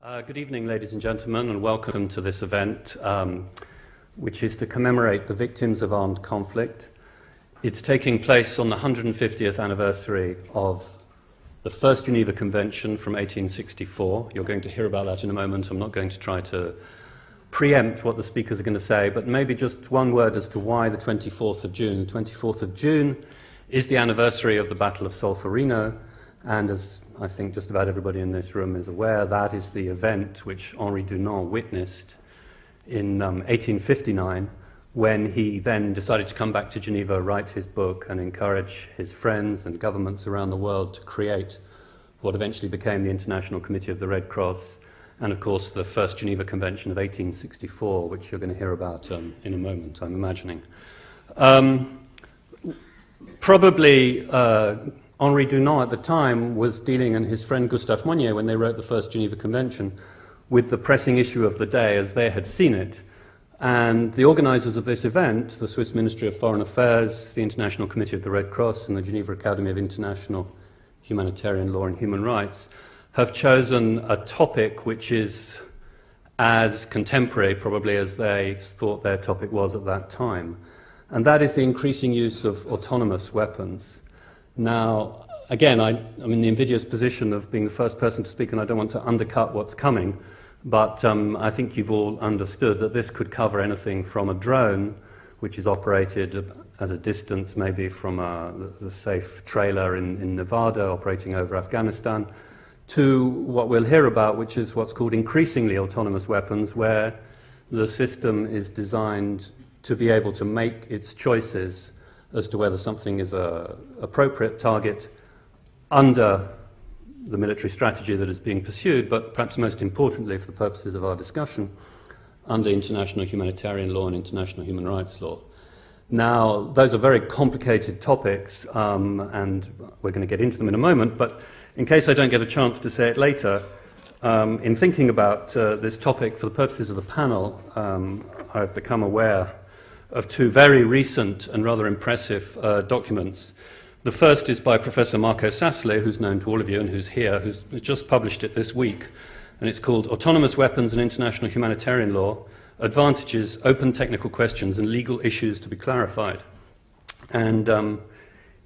Good evening, ladies and gentlemen, and welcome to this event, which is to commemorate the victims of armed conflict. It's taking place on the 150th anniversary of the First Geneva Convention from 1864. You're going to hear about that in a moment. I'm not going to try to preempt what the speakers are going to say, but maybe just one word as to why the 24th of June. The 24th of June is the anniversary of the Battle of Solferino, and as I think just about everybody in this room is aware, that is the event which Henri Dunant witnessed in 1859, when he then decided to come back to Geneva, write his book, and encourage his friends and governments around the world to create what eventually became the International Committee of the Red Cross, and of course the First Geneva Convention of 1864, which you're going to hear about in a moment, I'm imagining. Probably Henri Dunant at the time was dealing, and his friend Gustave Monnier, when they wrote the First Geneva Convention, with the pressing issue of the day as they had seen it. And the organizers of this event, the Swiss Ministry of Foreign Affairs, the International Committee of the Red Cross, and the Geneva Academy of International Humanitarian Law and Human Rights, have chosen a topic which is as contemporary probably as they thought their topic was at that time. And that is the increasing use of autonomous weapons. Now, again, I'm in the invidious position of being the first person to speak, and I don't want to undercut what's coming, but I think you've all understood that this could cover anything from a drone, which is operated at a distance maybe from the safe trailer in Nevada operating over Afghanistan, to what we'll hear about, which is what's called increasingly autonomous weapons, where the system is designed to be able to make its choices as to whether something is an appropriate target under the military strategy that is being pursued, but perhaps most importantly for the purposes of our discussion, under international humanitarian law and international human rights law. Now, those are very complicated topics, and we're going to get into them in a moment, but in case I don't get a chance to say it later, in thinking about this topic for the purposes of the panel, I've become aware of two very recent and rather impressive documents. The first is by Professor Marco Sassoli, who's known to all of you and who's here, who's just published it this week, and it's called Autonomous Weapons and International Humanitarian Law, Advantages, Open Technical Questions and Legal Issues to be Clarified. And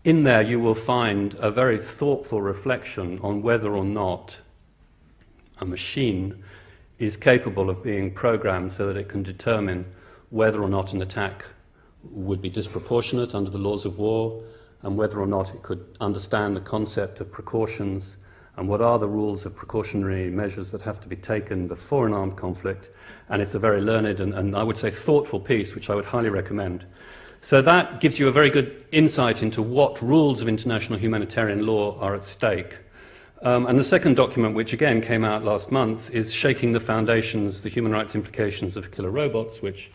in there you will find a very thoughtful reflection on whether or not a machine is capable of being programmed so that it can determine whether or not an attack would be disproportionate under the laws of war, and whether or not it could understand the concept of precautions, and what are the rules of precautionary measures that have to be taken before an armed conflict. And it's a very learned and I would say thoughtful piece, which I would highly recommend. So that gives you a very good insight into what rules of international humanitarian law are at stake. And the second document, which again came out last month, is Shaking the Foundations, the Human Rights Implications of Killer Robots, which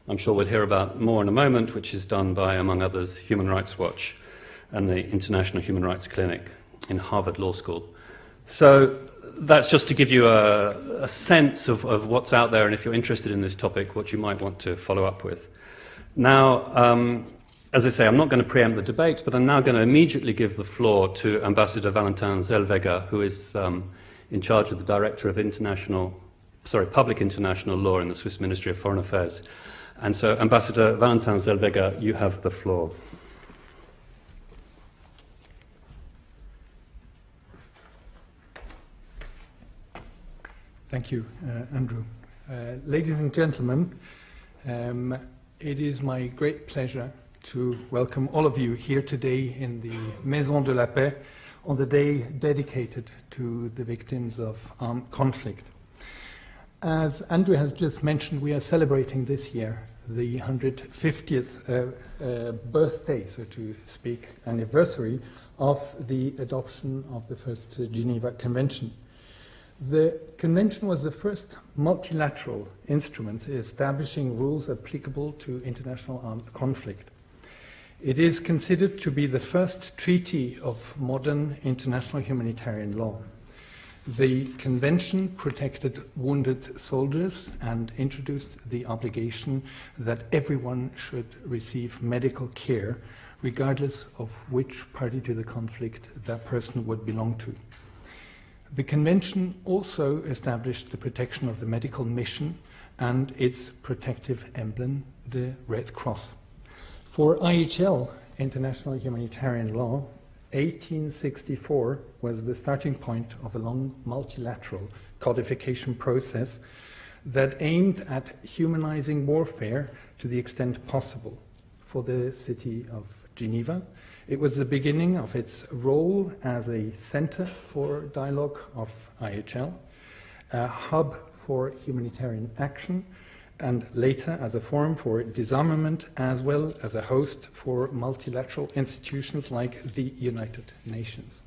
I'm sure we'll hear about more in a moment, which is done by, among others, Human Rights Watch and the International Human Rights Clinic in Harvard Law School. So that's just to give you a sense of what's out there, and if you're interested in this topic, what you might want to follow up with. Now, as I say, I'm not going to preempt the debate, but I'm now going to immediately give the floor to Ambassador Valentin Zellweger, who is in charge of the Director of Public International Law in the Swiss Ministry of Foreign Affairs. And so, Ambassador Valentin Zellweger, you have the floor. Thank you, Andrew. Ladies and gentlemen, it is my great pleasure to welcome all of you here today in the Maison de la Paix on the day dedicated to the victims of armed conflict. As Andrew has just mentioned, we are celebrating this year the 150th birthday, so to speak, anniversary of the adoption of the First Geneva Convention. The Convention was the first multilateral instrument establishing rules applicable to international armed conflict. It is considered to be the first treaty of modern international humanitarian law. The Convention protected wounded soldiers and introduced the obligation that everyone should receive medical care, regardless of which party to the conflict that person would belong to. The Convention also established the protection of the medical mission and its protective emblem, the Red Cross. For IHL, International Humanitarian Law, 1864 was the starting point of a long multilateral codification process that aimed at humanizing warfare to the extent possible. For the city of Geneva, it was the beginning of its role as a center for dialogue of IHL, a hub for humanitarian action, and later as a forum for disarmament, as well as a host for multilateral institutions like the United Nations.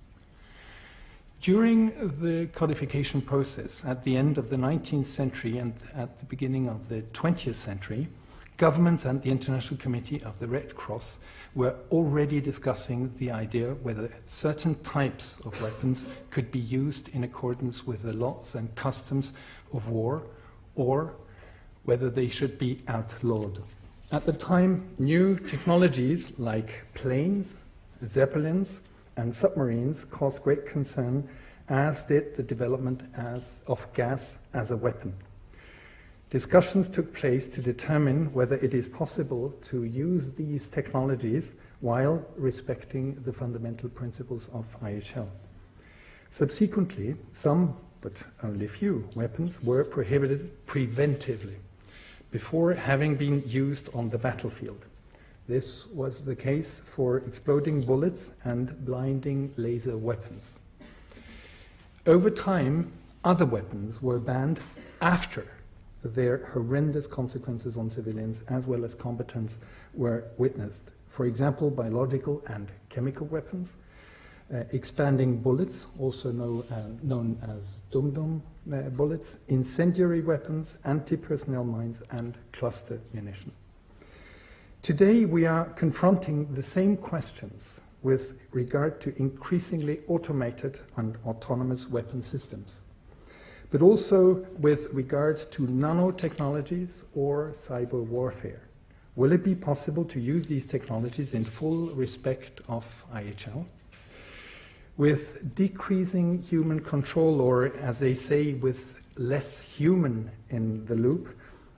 During the codification process at the end of the 19th century and at the beginning of the 20th century, governments and the International Committee of the Red Cross were already discussing the idea whether certain types of weapons could be used in accordance with the laws and customs of war, or whether they should be outlawed. At the time, new technologies like planes, zeppelins, and submarines caused great concern, as did the development of gas as a weapon. Discussions took place to determine whether it is possible to use these technologies while respecting the fundamental principles of IHL. Subsequently, some, but only few, weapons were prohibited preventively before having been used on the battlefield. This was the case for exploding bullets and blinding laser weapons. Over time, other weapons were banned after their horrendous consequences on civilians as well as combatants were witnessed. For example, biological and chemical weapons, expanding bullets, also known as dum-dum bullets, incendiary weapons, anti-personnel mines, and cluster munition. Today, we are confronting the same questions with regard to increasingly automated and autonomous weapon systems, but also with regard to nanotechnologies or cyber warfare. Will it be possible to use these technologies in full respect of IHL? With decreasing human control, or as they say, with less human in the loop,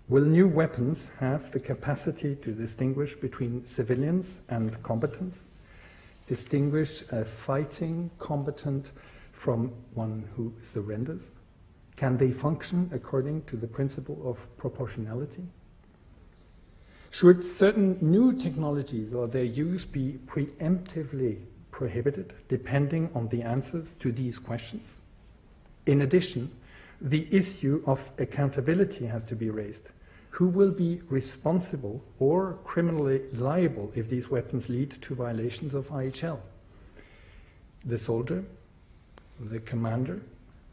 will new weapons have the capacity to distinguish between civilians and combatants, distinguish a fighting combatant from one who surrenders? Can they function according to the principle of proportionality? Should certain new technologies or their use be preemptively prohibited, depending on the answers to these questions? In addition, the issue of accountability has to be raised. Who will be responsible or criminally liable if these weapons lead to violations of IHL? The soldier, the commander,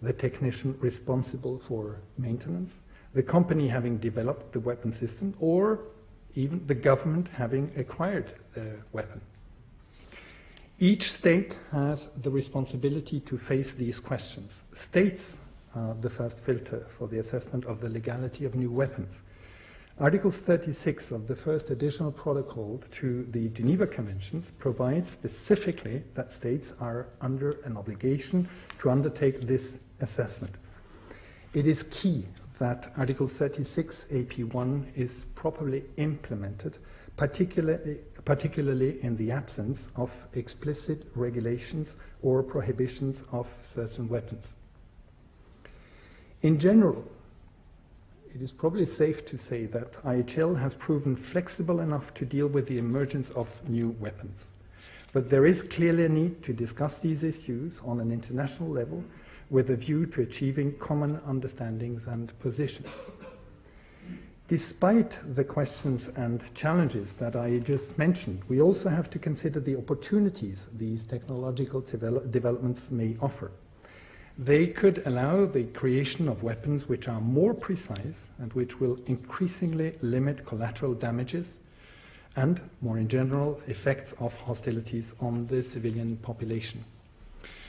the technician responsible for maintenance, the company having developed the weapon system, or even the government having acquired the weapon. Each state has the responsibility to face these questions. States are the first filter for the assessment of the legality of new weapons. Article 36 of the first additional protocol to the Geneva Conventions provides specifically that states are under an obligation to undertake this assessment. It is key that Article 36 AP1 is properly implemented, particularly in the absence of explicit regulations or prohibitions of certain weapons. In general, it is probably safe to say that IHL has proven flexible enough to deal with the emergence of new weapons. But there is clearly a need to discuss these issues on an international level with a view to achieving common understandings and positions. Despite the questions and challenges that I just mentioned, we also have to consider the opportunities these technological developments may offer. They could allow the creation of weapons which are more precise and which will increasingly limit collateral damages and, more in general, effects of hostilities on the civilian population.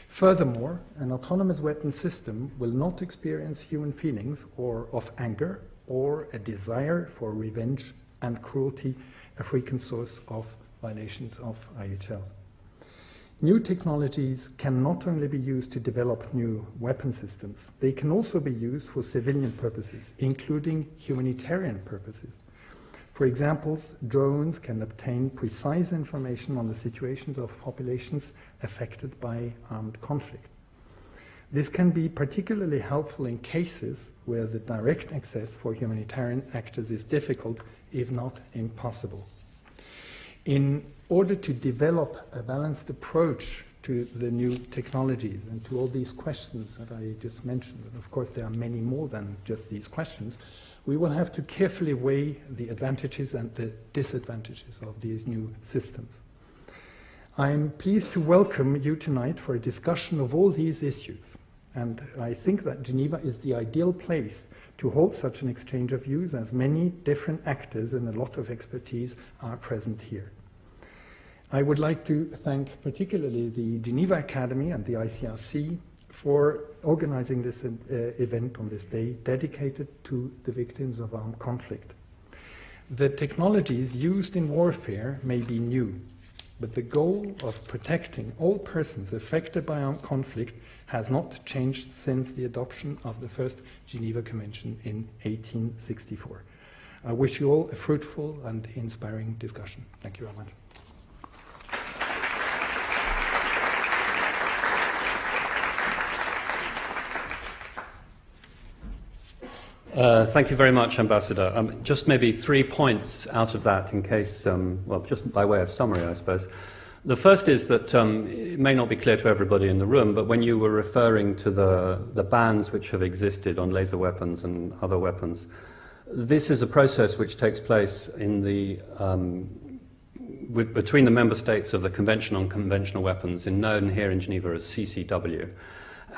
Furthermore, an autonomous weapon system will not experience human feelings or of anger or a desire for revenge and cruelty, a frequent source of violations of IHL. New technologies can not only be used to develop new weapon systems, they can also be used for civilian purposes, including humanitarian purposes. For example, drones can obtain precise information on the situations of populations affected by armed conflict. This can be particularly helpful in cases where the direct access for humanitarian actors is difficult, if not impossible. In order to develop a balanced approach to the new technologies and to all these questions that I just mentioned, and of course there are many more than just these questions, we will have to carefully weigh the advantages and the disadvantages of these new systems. I'm pleased to welcome you tonight for a discussion of all these issues, and I think that Geneva is the ideal place to hold such an exchange of views, as many different actors and a lot of expertise are present here. I would like to thank particularly the Geneva Academy and the ICRC for organizing this event on this day dedicated to the victims of armed conflict. The technologies used in warfare may be new, but the goal of protecting all persons affected by armed conflict has not changed since the adoption of the first Geneva Convention in 1864. I wish you all a fruitful and inspiring discussion. Thank you very much. Thank you very much, Ambassador. Just maybe 3 points out of that in case, well, just by way of summary, I suppose. The first is that it may not be clear to everybody in the room, but when you were referring to the bans which have existed on laser weapons and other weapons, this is a process which takes place in the, between the member states of the Convention on Conventional Weapons, known here in Geneva as CCW.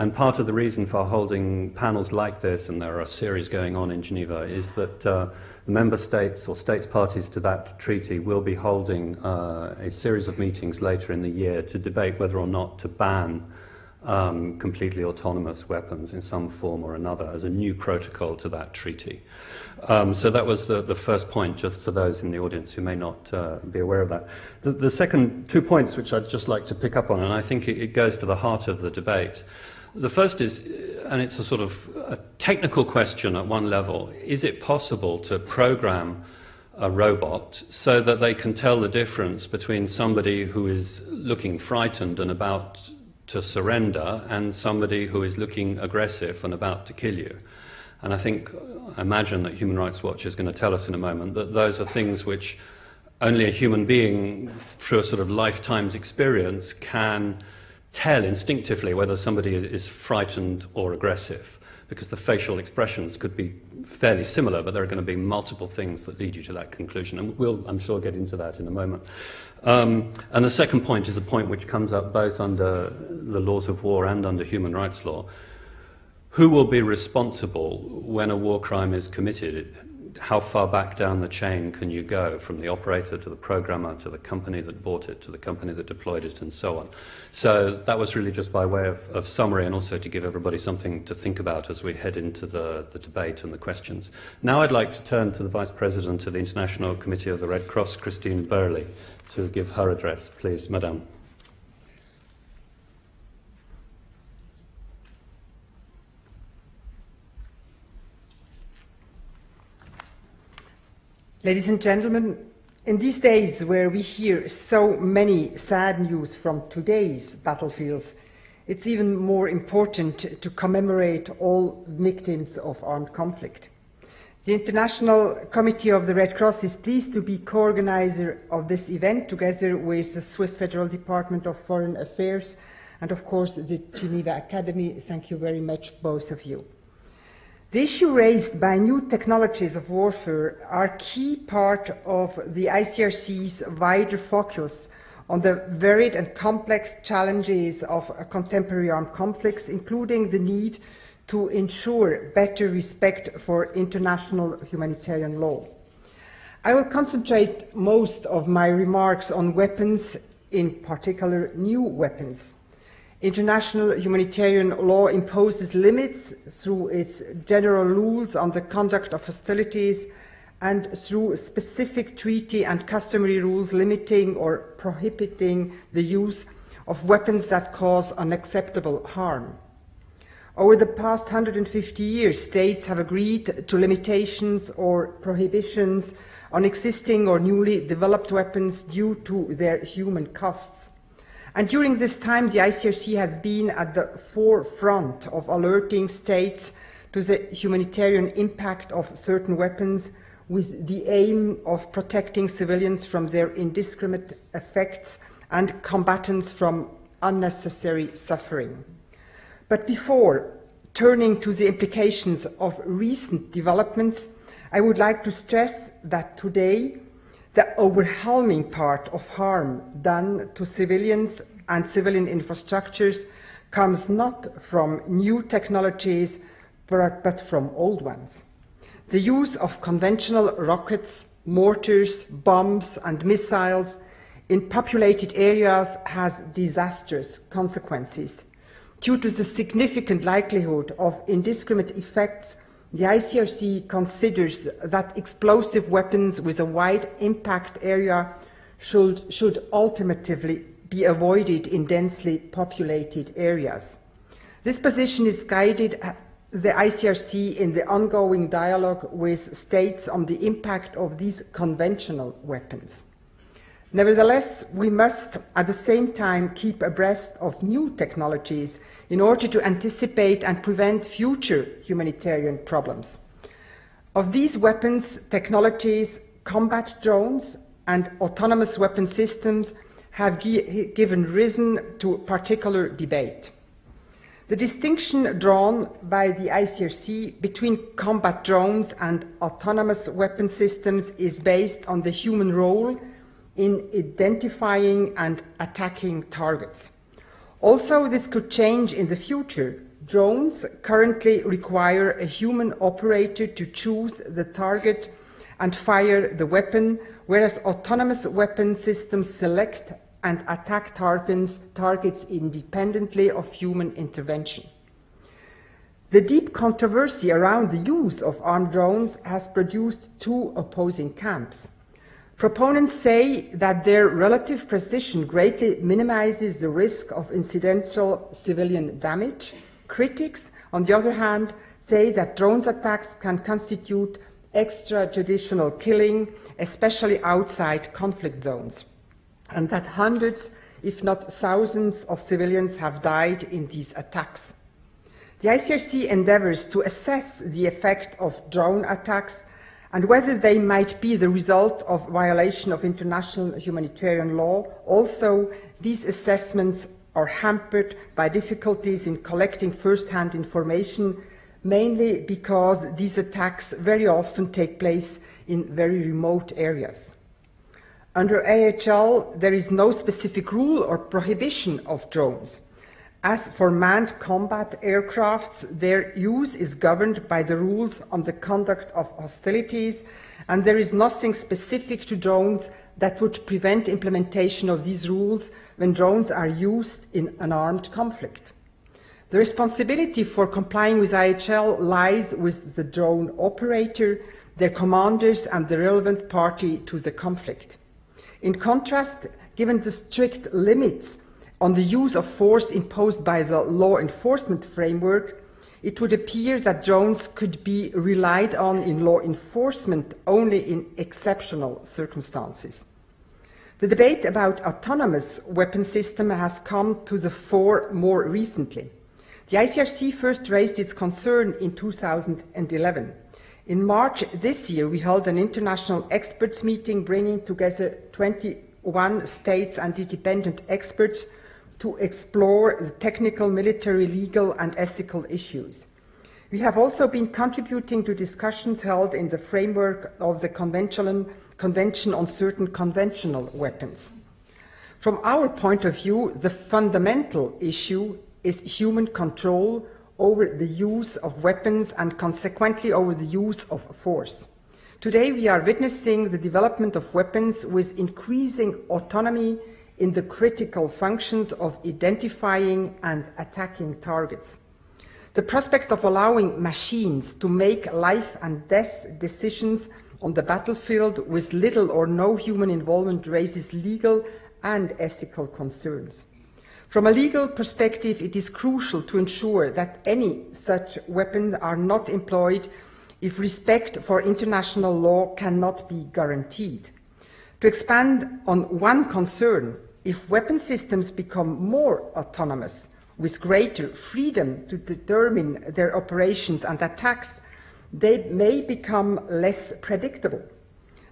And part of the reason for holding panels like this, and there are a series going on in Geneva, is that the member states or states parties to that treaty will be holding a series of meetings later in the year to debate whether or not to ban completely autonomous weapons in some form or another as a new protocol to that treaty. So that was the first point, just for those in the audience who may not be aware of that. The second 2 points which I'd just like to pick up on, and I think it goes to the heart of the debate. The first is, and it's a sort of a technical question at one level, is it possible to program a robot so that they can tell the difference between somebody who is looking frightened and about to surrender and somebody who is looking aggressive and about to kill you? And I imagine that Human Rights Watch is going to tell us in a moment that those are things which only a human being, through a sort of lifetime's experience, can tell instinctively whether somebody is frightened or aggressive, because the facial expressions could be fairly similar, but there are going to be multiple things that lead you to that conclusion, and we'll, I'm sure, get into that in a moment. And the second point is a point which comes up both under the laws of war and under human rights law. Who will be responsible when a war crime is committed? How far back down the chain can you go, from the operator to the programmer to the company that bought it to the company that deployed it and so on? So that was really just by way of summary, and also to give everybody something to think about as we head into the debate and the questions. Now I'd like to turn to the Vice President of the International Committee of the Red Cross, Christine Burley, to give her address. Please, Madame. Ladies and gentlemen, in these days where we hear so many sad news from today's battlefields, it's even more important to commemorate all victims of armed conflict. The International Committee of the Red Cross is pleased to be co-organizer of this event, together with the Swiss Federal Department of Foreign Affairs and, of course, the Geneva Academy. Thank you very much, both of you. The issue raised by new technologies of warfare are a key part of the ICRC's wider focus on the varied and complex challenges of contemporary armed conflicts, including the need to ensure better respect for international humanitarian law. I will concentrate most of my remarks on weapons, in particular new weapons. International humanitarian law imposes limits through its general rules on the conduct of hostilities and through specific treaty and customary rules limiting or prohibiting the use of weapons that cause unacceptable harm. Over the past 150 years, states have agreed to limitations or prohibitions on existing or newly developed weapons due to their human costs. And during this time, the ICRC has been at the forefront of alerting states to the humanitarian impact of certain weapons, with the aim of protecting civilians from their indiscriminate effects and combatants from unnecessary suffering. But before turning to the implications of recent developments, I would like to stress that today the overwhelming part of harm done to civilians and civilian infrastructures comes not from new technologies but from old ones. The use of conventional rockets, mortars, bombs and missiles in populated areas has disastrous consequences. Due to the significant likelihood of indiscriminate effects, the ICRC considers that explosive weapons with a wide impact area should ultimately be avoided in densely populated areas. This position is guided the ICRC in the ongoing dialogue with states on the impact of these conventional weapons. Nevertheless, we must at the same time keep abreast of new technologies in order to anticipate and prevent future humanitarian problems. Of these weapons technologies, combat drones and autonomous weapon systems have given rise to particular debate. The distinction drawn by the ICRC between combat drones and autonomous weapon systems is based on the human role in identifying and attacking targets. Also, this could change in the future. Drones currently require a human operator to choose the target and fire the weapon, whereas autonomous weapon systems select and attack targets independently of human intervention. The deep controversy around the use of armed drones has produced two opposing camps. Proponents say that their relative precision greatly minimizes the risk of incidental civilian damage. Critics, on the other hand, say that drone attacks can constitute extrajudicial killing, especially outside conflict zones, and that hundreds, if not thousands, of civilians have died in these attacks. The ICRC endeavors to assess the effect of drone attacks and whether they might be the result of violation of international humanitarian law. Also, these assessments are hampered by difficulties in collecting first-hand information, mainly because these attacks very often take place in very remote areas. Under AHL, there is no specific rule or prohibition of drones. As for manned combat aircrafts, their use is governed by the rules on the conduct of hostilities, and there is nothing specific to drones that would prevent implementation of these rules when drones are used in an armed conflict. The responsibility for complying with IHL lies with the drone operator, their commanders, and the relevant party to the conflict. In contrast, given the strict limits on the use of force imposed by the law enforcement framework, it would appear that drones could be relied on in law enforcement only in exceptional circumstances. The debate about autonomous weapon systems has come to the fore more recently. The ICRC first raised its concern in 2011. In March this year, we held an international experts meeting bringing together 21 states and independent experts to explore the technical, military, legal, and ethical issues. We have also been contributing to discussions held in the framework of the Convention on Certain Conventional Weapons. From our point of view, the fundamental issue is human control over the use of weapons and consequently over the use of force. Today, we are witnessing the development of weapons with increasing autonomy in the critical functions of identifying and attacking targets. The prospect of allowing machines to make life and death decisions on the battlefield with little or no human involvement raises legal and ethical concerns. From a legal perspective, it is crucial to ensure that any such weapons are not employed if respect for international law cannot be guaranteed. To expand on one concern, if weapon systems become more autonomous, with greater freedom to determine their operations and attacks, they may become less predictable.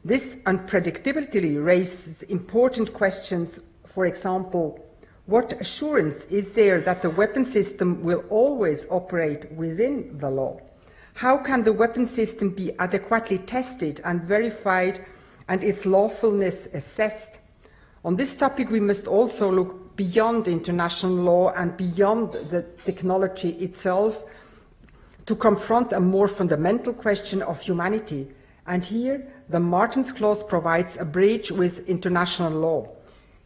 This unpredictability raises important questions. For example, what assurance is there that the weapon system will always operate within the law? How can the weapon system be adequately tested and verified and its lawfulness assessed? On this topic, we must also look beyond international law and beyond the technology itself to confront a more fundamental question of humanity. And here, the Martens Clause provides a bridge with international law.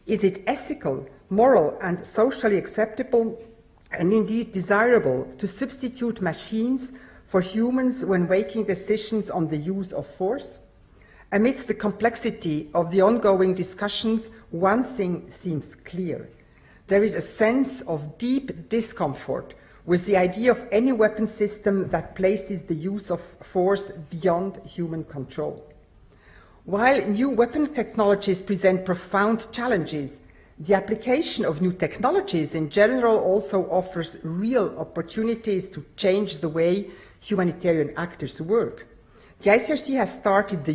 Is it ethical, moral, and socially acceptable, and indeed desirable, to substitute machines for humans when making decisions on the use of force? Amidst the complexity of the ongoing discussions, one thing seems clear. There is a sense of deep discomfort with the idea of any weapon system that places the use of force beyond human control. While new weapon technologies present profound challenges, the application of new technologies in general also offers real opportunities to change the way humanitarian actors work. The ICRC has started to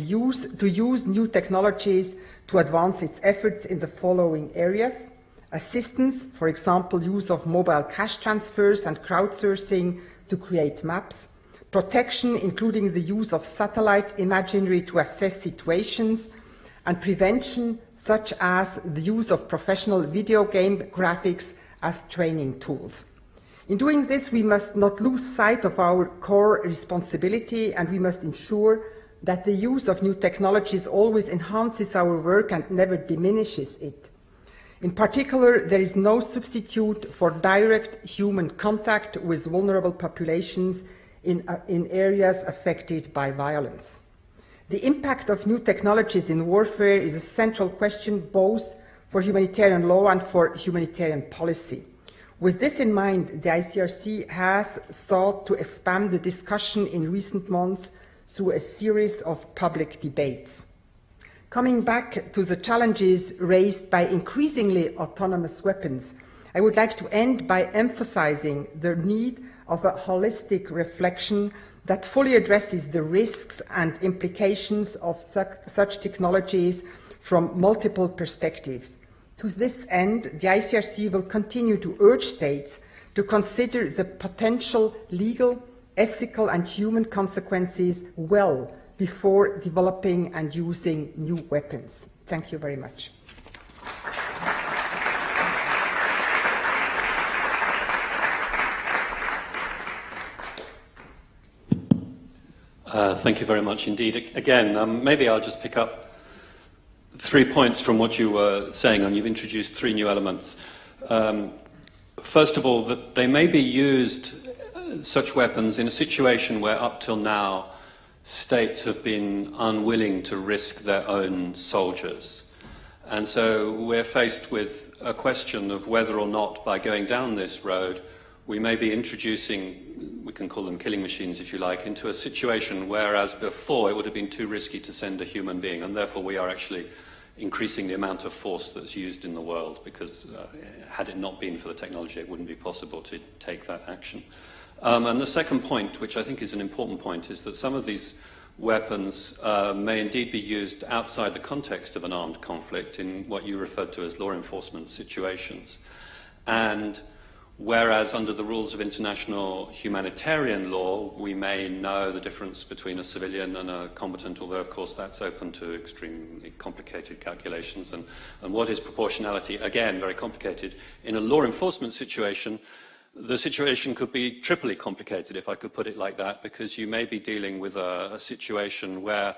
use new technologies to advance its efforts in the following areas: assistance, for example, use of mobile cash transfers and crowdsourcing to create maps; protection, including the use of satellite imagery to assess situations; and prevention, such as the use of professional video game graphics as training tools. In doing this, we must not lose sight of our core responsibility, and we must ensure that the use of new technologies always enhances our work and never diminishes it. In particular, there is no substitute for direct human contact with vulnerable populations in areas affected by violence. The impact of new technologies in warfare is a central question both for humanitarian law and for humanitarian policy. With this in mind, the ICRC has sought to expand the discussion in recent months through a series of public debates. Coming back to the challenges raised by increasingly autonomous weapons, I would like to end by emphasizing the need of a holistic reflection that fully addresses the risks and implications of such technologies from multiple perspectives. To this end, the ICRC will continue to urge states to consider the potential legal, ethical, and human consequences well before developing and using new weapons. Thank you very much. Thank you very much indeed. Again, maybe I'll just pick up 3 points from what you were saying, and you've introduced 3 new elements. First of all, that they may be used, such weapons, in a situation where up till now states have been unwilling to risk their own soldiers. And so we're faced with a question of whether or not, by going down this road, we may be introducing, we can call them killing machines if you like, into a situation whereas before it would have been too risky to send a human being, and therefore we are actually increasing the amount of force that's used in the world, because had it not been for the technology, it wouldn't be possible to take that action. And the second point, which I think is an important point, is that some of these weapons may indeed be used outside the context of an armed conflict in what you referred to as law enforcement situations. And whereas under the rules of international humanitarian law, we may know the difference between a civilian and a combatant, although of course that's open to extremely complicated calculations. And what is proportionality? Again, very complicated. In a law enforcement situation, the situation could be triply complicated, if I could put it like that, because you may be dealing with a situation where,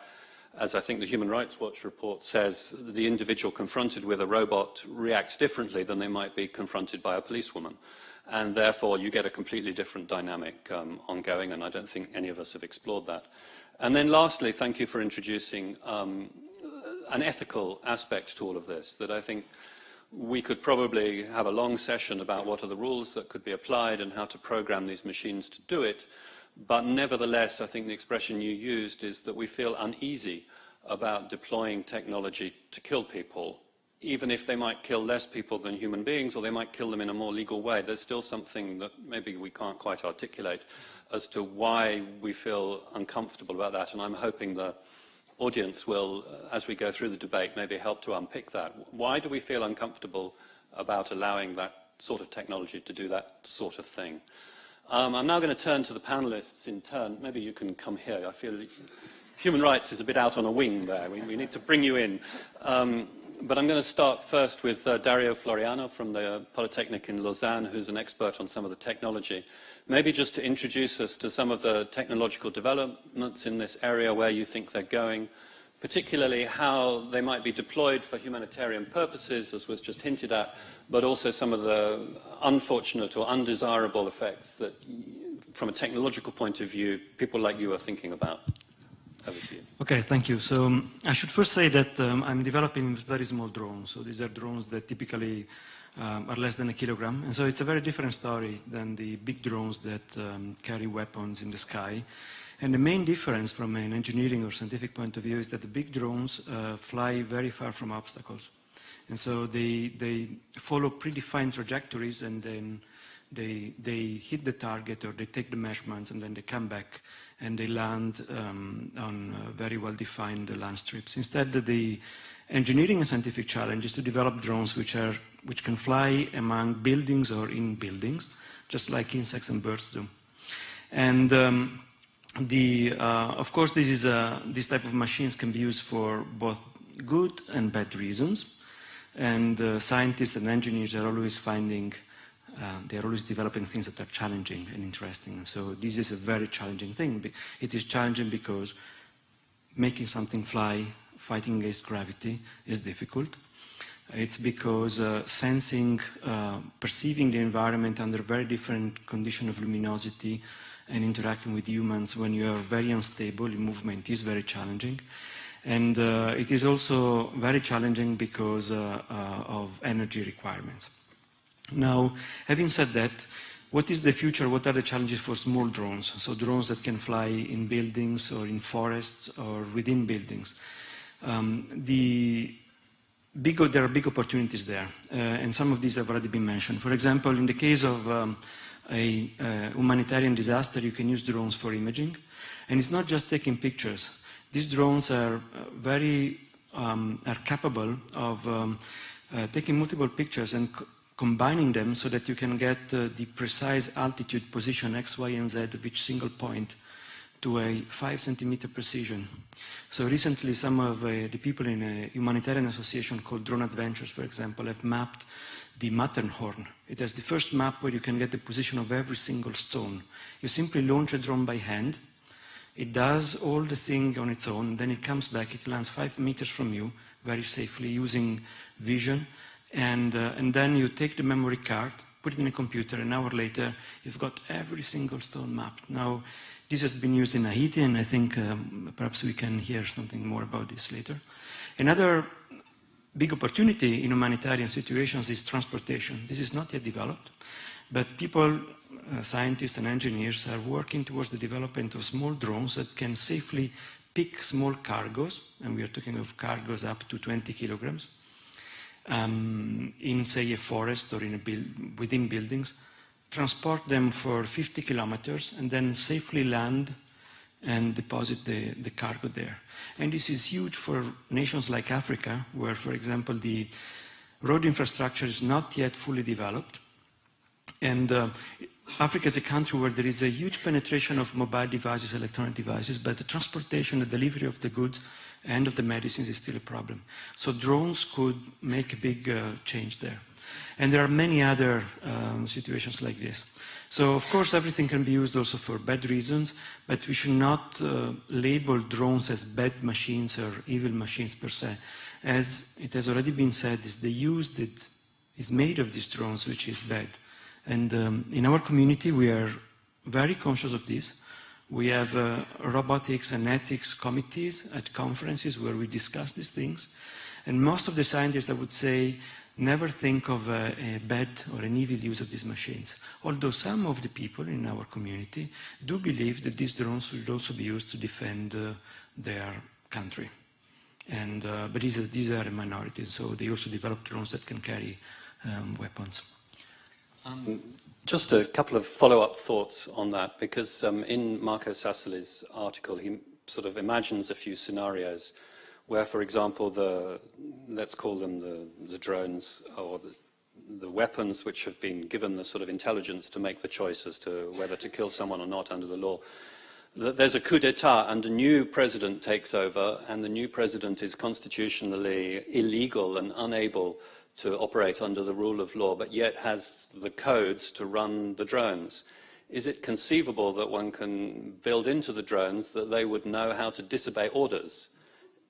as I think the Human Rights Watch report says, the individual confronted with a robot reacts differently than they might be confronted by a policewoman. And therefore, you get a completely different dynamic ongoing, and I don't think any of us have explored that. And then lastly, thank you for introducing an ethical aspect to all of this, that I think we could probably have a long session about what are the rules that could be applied and how to program these machines to do it. But nevertheless, I think the expression you used is that we feel uneasy about deploying technology to kill people. Even if they might kill less people than human beings, or they might kill them in a more legal way, there's still something that maybe we can't quite articulate as to why we feel uncomfortable about that. And I'm hoping the audience will, as we go through the debate, maybe help to unpick that. Why do we feel uncomfortable about allowing that sort of technology to do that sort of thing? I'm now going to turn to the panelists in turn. Maybe you can come here. I feel human rights is a bit out on a wing there. We need to bring you in. But I'm going to start first with Dario Floriano from the Polytechnic in Lausanne, who's an expert on some of the technology. Maybe just to introduce us to some of the technological developments in this area, where you think they're going, particularly how they might be deployed for humanitarian purposes, as was just hinted at, but also some of the unfortunate or undesirable effects that, from a technological point of view, people like you are thinking about. Over to you. Okay, thank you. So I should first say that I'm developing very small drones. So these are drones that typically are less than a kilogram. And so it's a very different story than the big drones that carry weapons in the sky. And the main difference from an engineering or scientific point of view is that the big drones fly very far from obstacles. And so they follow predefined trajectories, and then they hit the target, or they take the measurements, and then they come back and they land on very well-defined land strips. Instead, the engineering and scientific challenge is to develop drones which can fly among buildings or in buildings, just like insects and birds do. And of course, this type of machines can be used for both good and bad reasons. And scientists and engineers are always finding they're always developing things that are challenging and interesting. And so this is a very challenging thing. It is challenging because making something fly, fighting against gravity, is difficult. It's because sensing, perceiving the environment under very different conditions of luminosity and interacting with humans when you are very unstable in movement is very challenging. And it is also very challenging because of energy requirements. Now, having said that, what is the future? What are the challenges for small drones? So drones that can fly in buildings or in forests or within buildings. There are big opportunities there, and some of these have already been mentioned. For example, in the case of a humanitarian disaster, you can use drones for imaging. And it's not just taking pictures. These drones are capable of taking multiple pictures and combining them so that you can get the precise altitude, position, X, Y, and Z of each single point to a 5-centimeter precision. So recently, some of the people in a humanitarian association called Drone Adventures, for example, have mapped the Matterhorn. It has the first map where you can get the position of every single stone. You simply launch a drone by hand. It does all the thing on its own, then it comes back, it lands 5 meters from you very safely using vision. And then you take the memory card, put it in a computer, an hour later, you've got every single stone mapped. Now, this has been used in Haiti, and I think perhaps we can hear something more about this later. Another big opportunity in humanitarian situations is transportation. This is not yet developed, but people, scientists and engineers are working towards the development of small drones that can safely pick small cargoes, and we are talking of cargoes up to 20 kilograms, in, say, a forest or within buildings, transport them for 50 kilometers, and then safely land and deposit the cargo there. And this is huge for nations like Africa, where, for example, the road infrastructure is not yet fully developed. And Africa is a country where there is a huge penetration of mobile devices, electronic devices, but the transportation, the delivery of the goods and of the medicines is still a problem. So drones could make a big change there. And there are many other situations like this. So, of course, everything can be used also for bad reasons, but we should not label drones as bad machines or evil machines per se. As it has already been said, it's the use that is made of these drones which is bad. And in our community, we are very conscious of this. We have robotics and ethics committees at conferences where we discuss these things. And most of the scientists, I would say, never think of a bad or an evil use of these machines. Although some of the people in our community do believe that these drones should also be used to defend their country. And, but these are a minority, so they also develop drones that can carry weapons. Just a couple of follow-up thoughts on that, because in Marco Sassoli's article, he sort of imagines a few scenarios where, for example, let's call them the drones or the weapons which have been given the sort of intelligence to make the choice as to whether to kill someone or not under the law. There's a coup d'etat and a new president takes over, and the new president is constitutionally illegal and unable to operate under the rule of law, but yet has the codes to run the drones. Is it conceivable that one can build into the drones that they would know how to disobey orders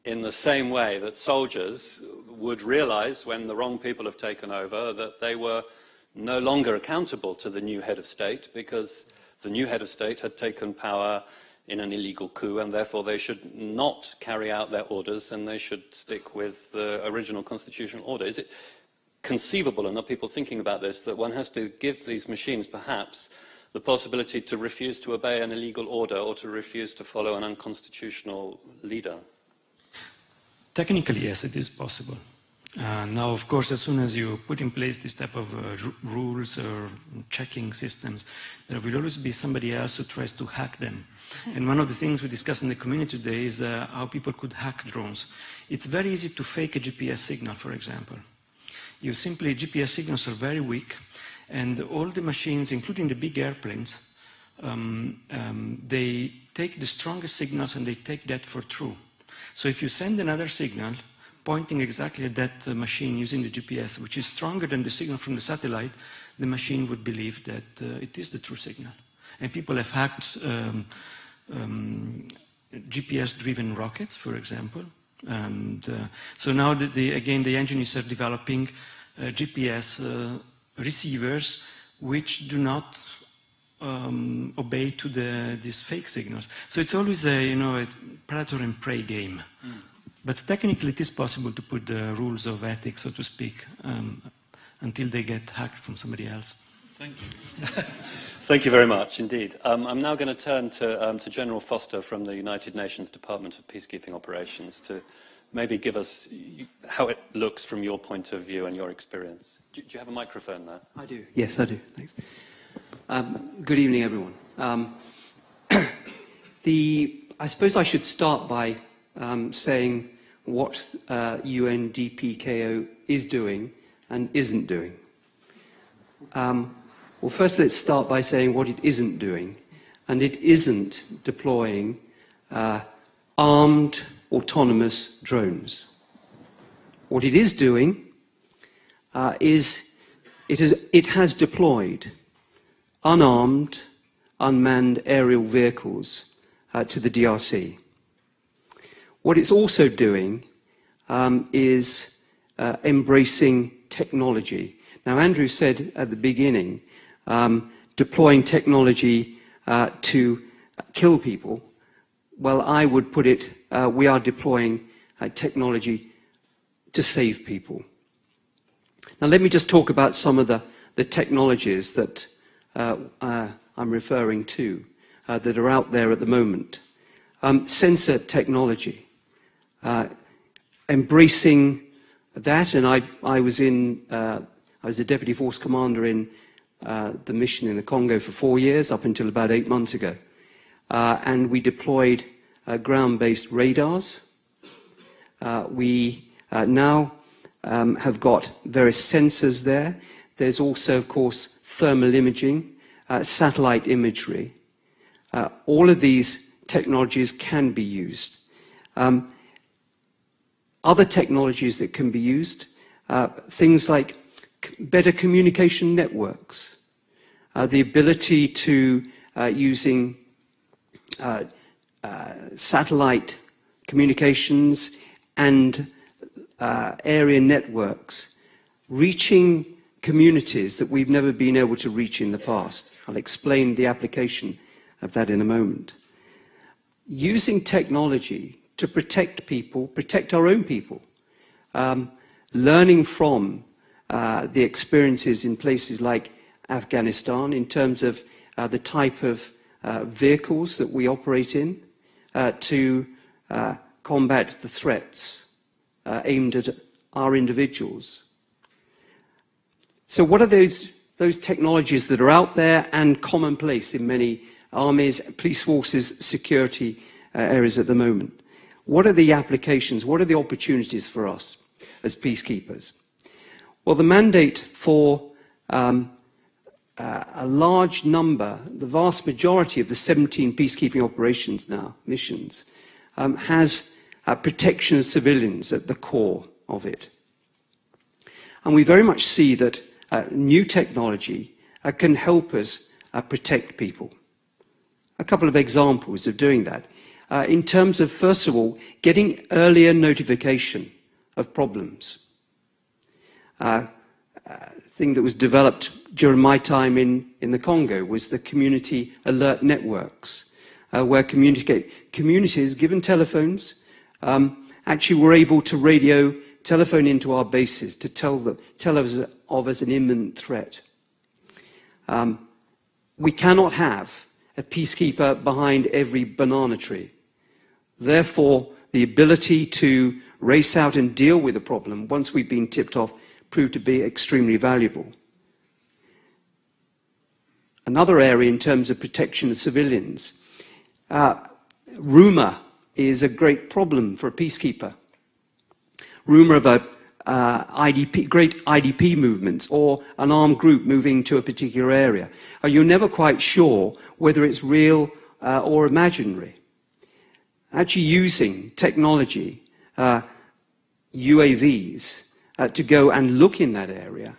in the same way that soldiers would realize when the wrong people have taken over that they were no longer accountable to the new head of state because the new head of state had taken power in an illegal coup, and therefore they should not carry out their orders and they should stick with the original constitutional order? Is it conceivable, and are people thinking about this, that one has to give these machines perhaps the possibility to refuse to obey an illegal order or to refuse to follow an unconstitutional leader? Technically, yes, it is possible. Now, of course, as soon as you put in place this type of rules or checking systems, there will always be somebody else who tries to hack them. And one of the things we discussed in the community today is how people could hack drones. It's very easy to fake a GPS signal, for example. GPS signals are very weak, and all the machines, including the big airplanes, they take the strongest signals and they take that for true. So if you send another signal pointing exactly at that machine using the GPS, which is stronger than the signal from the satellite, the machine would believe that it is the true signal. And people have hacked GPS-driven rockets, for example. And so now, again, the engineers are developing GPS receivers which do not obey to these fake signals. So it's always a predator and prey game. But technically, it is possible to put the rules of ethics, so to speak, until they get hacked from somebody else. Thank you. Thank you very much indeed. I'm now going to turn to General Foster from the United Nations Department of Peacekeeping Operations to maybe give us how it looks from your point of view and your experience. Do you have a microphone there? I do. Yes, I do. Thanks. Good evening, everyone. I suppose I should start by saying what UNDPKO is doing and isn't doing. Well, first let's start by saying what it isn't doing. And it isn't deploying armed autonomous drones. What it is doing is it has deployed unarmed, unmanned aerial vehicles to the DRC. What it's also doing is embracing technology. Now, Andrew said at the beginning, deploying technology to kill people. Well, I would put it, we are deploying technology to save people. Now, let me just talk about some of the technologies that I'm referring to that are out there at the moment. Sensor technology, embracing that, and I was a deputy force commander in the mission in the Congo for 4 years, up until about 8 months ago. And we deployed ground-based radars. We now have got various sensors there. There's also, of course, thermal imaging, satellite imagery. All of these technologies can be used. Other technologies that can be used, things like better communication networks, the ability to, using satellite communications and area networks, reaching communities that we've never been able to reach in the past. I'll explain the application of that in a moment. Using technology to protect people, protect our own people, learning from the experiences in places like Afghanistan in terms of the type of vehicles that we operate in to combat the threats aimed at our individuals. So what are those technologies that are out there and commonplace in many armies, police forces, security areas at the moment? What are the applications? What are the opportunities for us as peacekeepers? Well, the mandate for a large number, the vast majority of the 17 peacekeeping operations now, missions, has protection of civilians at the core of it. And we very much see that new technology can help us protect people. A couple of examples of doing that. In terms of, first of all, getting earlier notification of problems. Thing that was developed during my time in the Congo was the community alert networks, where communities, given telephones, actually were able to telephone into our bases to tell us of an imminent threat. We cannot have a peacekeeper behind every banana tree. Therefore, the ability to race out and deal with a problem once we've been tipped off proved to be extremely valuable. Another area in terms of protection of civilians. Rumour is a great problem for a peacekeeper. Rumour of great IDP movements or an armed group moving to a particular area. You're never quite sure whether it's real or imaginary. Actually using technology, UAVs, to go and look in that area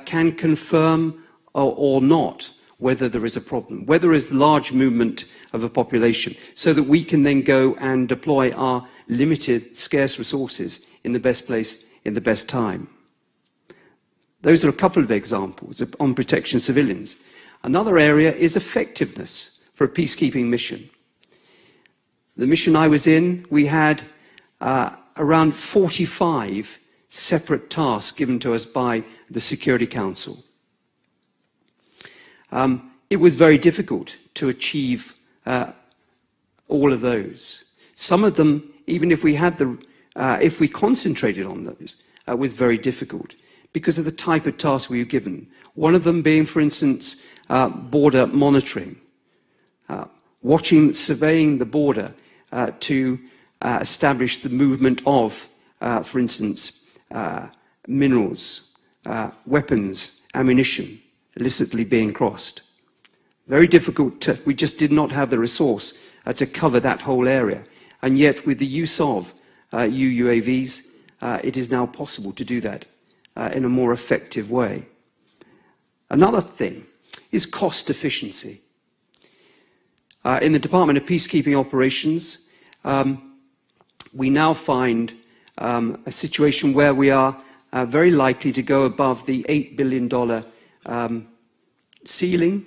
can confirm or not whether there is a problem, whether there is large movement of a population, so that we can then go and deploy our limited, scarce resources in the best place, in the best time. Those are a couple of examples on protection of civilians. Another area is effectiveness for a peacekeeping mission. The mission I was in, we had around 45 separate tasks given to us by the Security Council. It was very difficult to achieve all of those. Some of them, even if we had if we concentrated on those, was very difficult because of the type of task we were given. One of them being, for instance, border monitoring, surveying the border to establish the movement of, for instance, minerals, weapons, ammunition, illicitly being crossed. Very difficult we just did not have the resource to cover that whole area. And yet, with the use of UAVs, it is now possible to do that in a more effective way. Another thing is cost efficiency. In the Department of Peacekeeping Operations, we now find a situation where we are very likely to go above the $8 billion ceiling,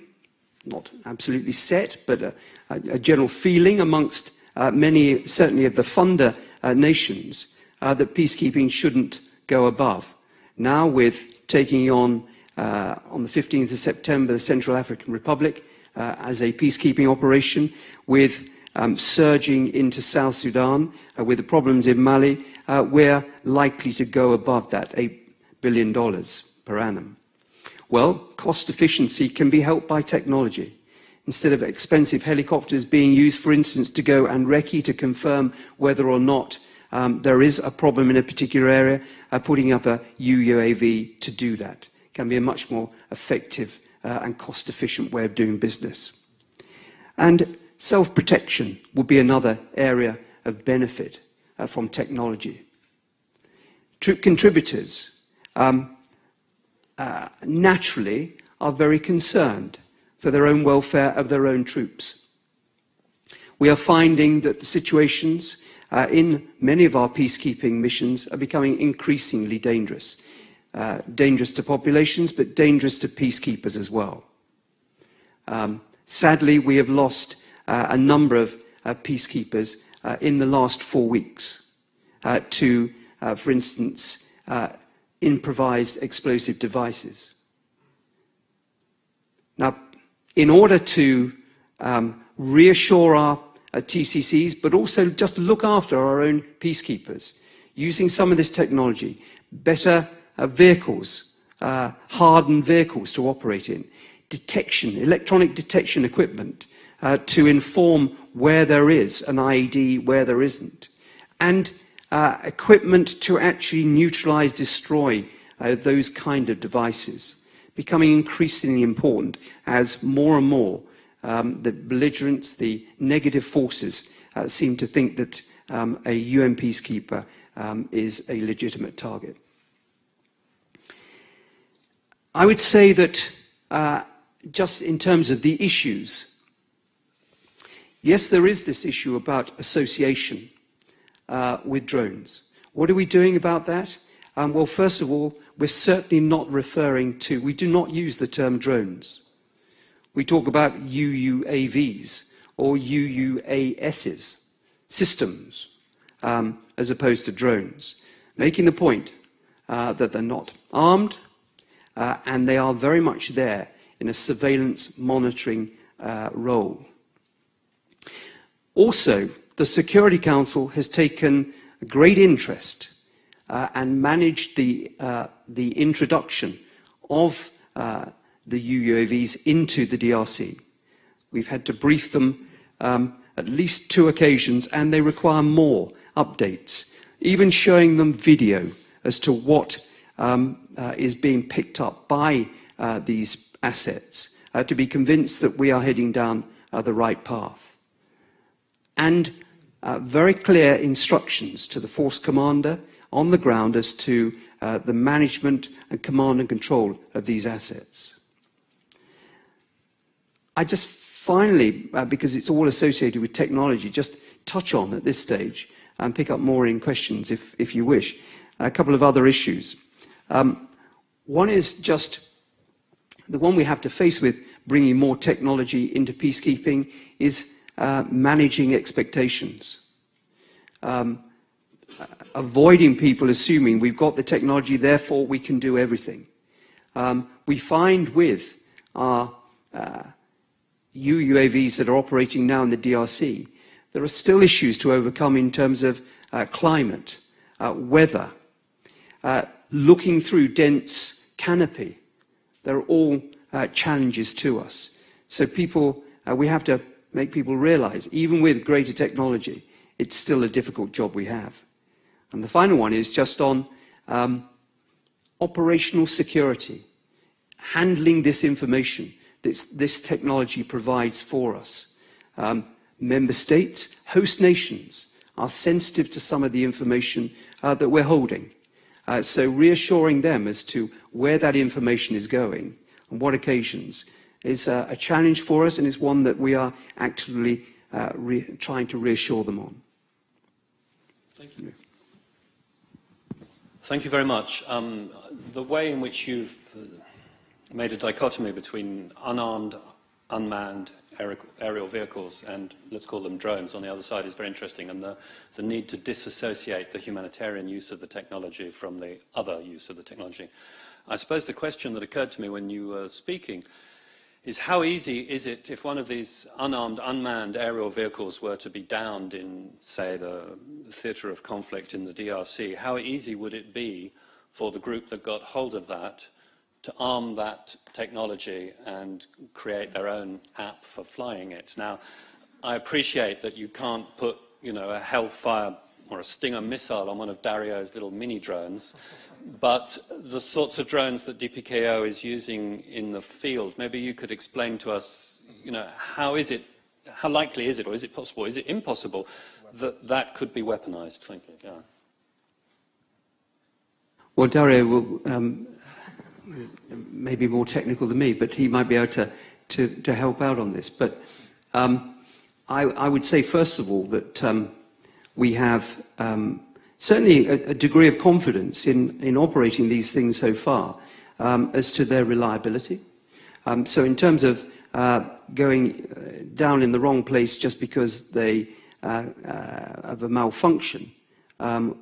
not absolutely set, but a general feeling amongst many, certainly of the funder nations, that peacekeeping shouldn't go above. Now, with taking on the 15th of September, the Central African Republic as a peacekeeping operation, with surging into South Sudan, with the problems in Mali, we're likely to go above that $8 billion per annum. Well, cost efficiency can be helped by technology. Instead of expensive helicopters being used, for instance, to go and recce to confirm whether or not there is a problem in a particular area, putting up a UAV to do that can be a much more effective and cost-efficient way of doing business. And self-protection would be another area of benefit from technology. Troop contributors naturally are very concerned for their own welfare of their own troops. We are finding that the situations in many of our peacekeeping missions are becoming increasingly dangerous. Dangerous to populations, but dangerous to peacekeepers as well. Sadly, we have lost a number of peacekeepers in the last 4 weeks to, for instance, improvised explosive devices. Now, in order to reassure our TCCs, but also just look after our own peacekeepers, using some of this technology, better vehicles, hardened vehicles to operate in, detection, electronic detection equipment to inform where there is an IED, where there isn't, and equipment to actually neutralize, destroy those kind of devices, becoming increasingly important as more and more the belligerents, the negative forces seem to think that a UN peacekeeper is a legitimate target. I would say that just in terms of the issues, yes, there is this issue about association with drones. What are we doing about that? Well, first of all, we're certainly not referring to, we do not use the term drones. We talk about UUAVs or UUASs, systems, as opposed to drones, making the point that they're not armed and they are very much there in a surveillance monitoring role. Also, the Security Council has taken a great interest and managed the introduction of the UUAVs into the DRC. We've had to brief them at least 2 occasions, and they require more updates, even showing them video as to what is being picked up by these assets to be convinced that we are heading down the right path. And very clear instructions to the force commander on the ground as to the management and command and control of these assets. I just finally, because it's all associated with technology, just touch on at this stage and pick up more in questions if you wish, a couple of other issues. One is just the one we have to face with bringing more technology into peacekeeping is managing expectations. Avoiding people assuming we've got the technology, therefore we can do everything. We find with our UUAVs that are operating now in the DRC, there are still issues to overcome in terms of climate, weather, looking through dense canopy. They're all challenges to us. So people, we have to make people realize, even with greater technology, it's still a difficult job we have. And the final one is just on operational security, handling this information this technology provides for us. Member states, host nations are sensitive to some of the information that we're holding. So reassuring them as to where that information is going, on what occasions, is a challenge for us, and is one that we are actively trying to reassure them on. Thank you. Thank you very much. The way in which you've made a dichotomy between unarmed, unmanned aerial vehicles and, let's call them drones, on the other side is very interesting, and the need to disassociate the humanitarian use of the technology from the other use of the technology. I suppose the question that occurred to me when you were speaking is how easy is it if one of these unarmed, unmanned aerial vehicles were to be downed in, say, the theatre of conflict in the DRC, how easy would it be for the group that got hold of that to arm that technology and create their own app for flying it? Now, I appreciate that you can't put, you know, a Hellfire or a Stinger missile on one of Dario's little mini drones, but the sorts of drones that DPKO is using in the field, maybe you could explain to us, you know, how likely is it, or is it possible, is it impossible that that could be weaponized? Thank you. Yeah. Well, Dario will maybe more technical than me, but he might be able to help out on this. But I would say, first of all, that we have certainly a degree of confidence in operating these things so far as to their reliability. So in terms of going down in the wrong place just because they have a malfunction,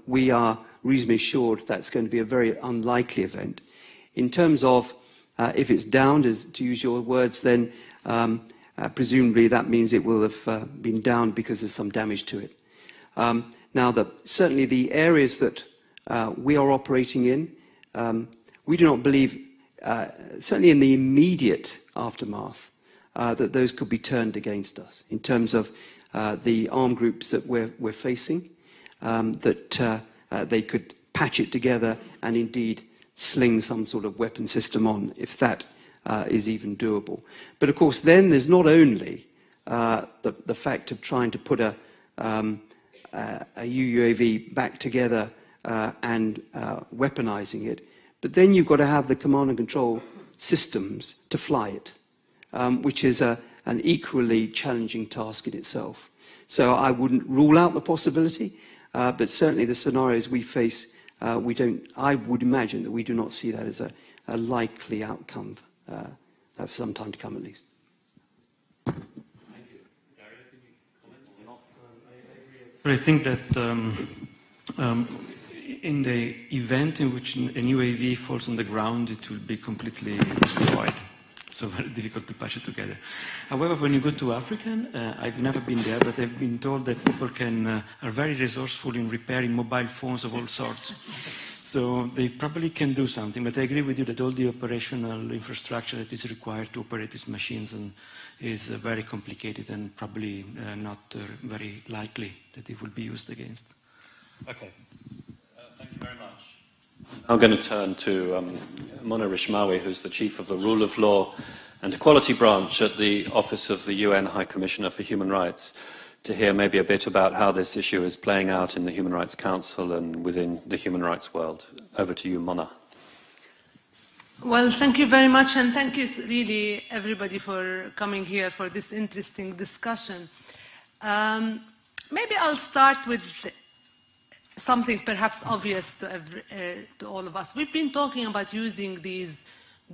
we are reasonably assured that's going to be a very unlikely event. In terms of if it's downed, as to use your words, then presumably that means it will have been downed because there's some damage to it. Now, certainly the areas that we are operating in, we do not believe, certainly in the immediate aftermath, that those could be turned against us in terms of the armed groups that we're facing, that they could patch it together and indeed sling some sort of weapon system on, if that is even doable. But of course, then there's not only the fact of trying to put a UUAV back together and weaponizing it, but then you've got to have the command and control systems to fly it, which is an equally challenging task in itself. So I wouldn't rule out the possibility, but certainly the scenarios we face, I would imagine that we do not see that as a likely outcome for some time to come at least. Thank you. Daria, can you comment or not? I think that in the event in which an UAV falls on the ground, it will be completely destroyed. So very difficult to patch it together. However, when you go to Africa, I've never been there, but I've been told that people are very resourceful in repairing mobile phones of all sorts. So they probably can do something, but I agree with you that all the operational infrastructure that is required to operate these machines is very complicated and probably not very likely that it will be used against. Okay. Thank you very much. I'm going to turn to Mona Rishmawi, who's the Chief of the Rule of Law and Equality Branch at the Office of the UN High Commissioner for Human Rights, to hear maybe a bit about how this issue is playing out in the Human Rights Council and within the human rights world. Over to you, Mona. Well, thank you very much, and thank you really everybody for coming here for this interesting discussion. Maybe I'll start with something perhaps obvious to all of us. We've been talking about using these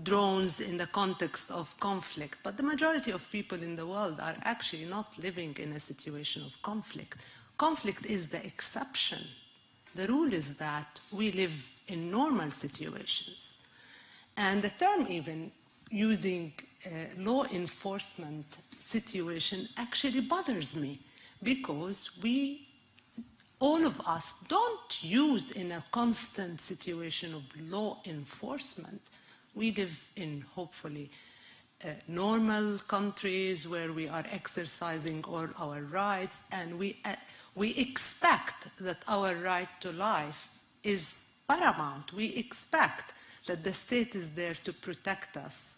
drones in the context of conflict, but the majority of people in the world are actually not living in a situation of conflict. Conflict is the exception. The rule is that we live in normal situations. And the term even using law enforcement situation actually bothers me, because all of us don't use in a constant situation of law enforcement. We live in, hopefully, normal countries where we are exercising all our rights, and we expect that our right to life is paramount. We expect that the state is there to protect us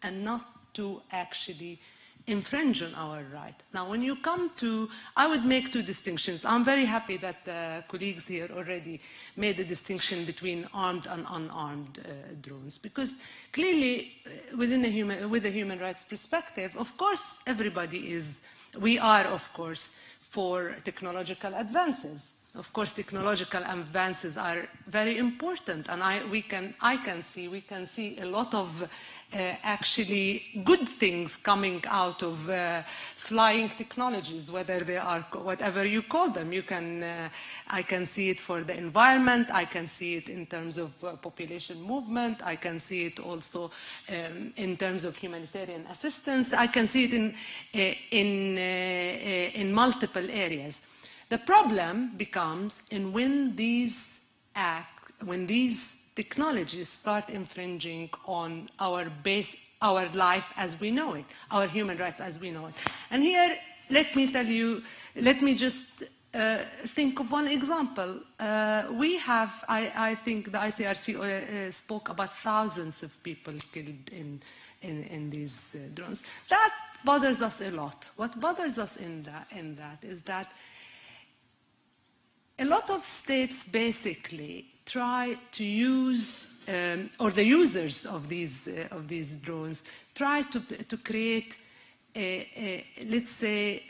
and not to actually infringe on our right. Now, when you come to, I would make two distinctions. I'm very happy that the colleagues here already made the distinction between armed and unarmed drones, because clearly, with the human rights perspective, of course, we are, of course, for technological advances. Of course, technological advances are very important, and we can see a lot of actually good things coming out of flying technologies, whether they are whatever you call them. I can see it for the environment. I can see it in terms of population movement. I can see it also in terms of humanitarian assistance. I can see it in multiple areas. The problem becomes when these technologies start infringing on our life as we know it, our human rights as we know it. And here, let me just think of one example. I think the ICRC spoke about thousands of people killed in these drones. That bothers us a lot. What bothers us in that is that a lot of states basically try to use, or the users of these drones try to create let's say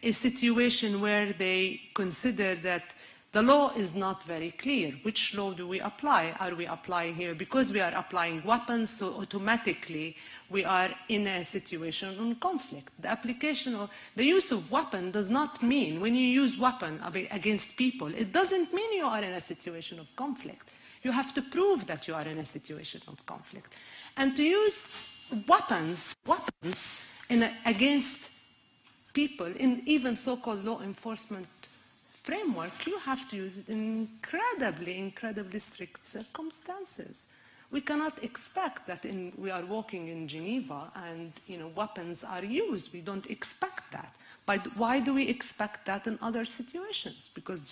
a situation where they consider that The law is not very clear. Which law do we apply? Are we applying here? Because we are applying weapons, so automatically we are in a situation of conflict. The application of the use of weapon does not mean, when you use weapon against people, it doesn't mean you are in a situation of conflict. You have to prove that you are in a situation of conflict. And to use weapons against people in even so-called law enforcement framework, you have to use it in incredibly strict circumstances. We cannot expect that we are walking in Geneva and weapons are used. We don't expect that. But why do we expect that in other situations? Because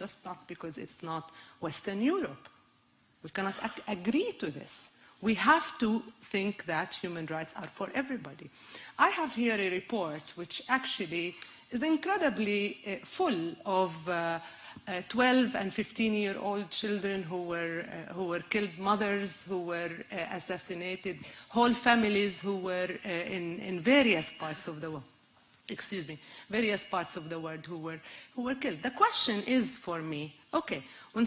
it's not Western Europe. We cannot agree to this. We have to think that human rights are for everybody. I have here a report which actually is incredibly full of 12 and 15-year-old children who were killed, mothers who were assassinated, whole families who were in various parts of the world. Various parts of the world who were killed. The question is for me, okay, when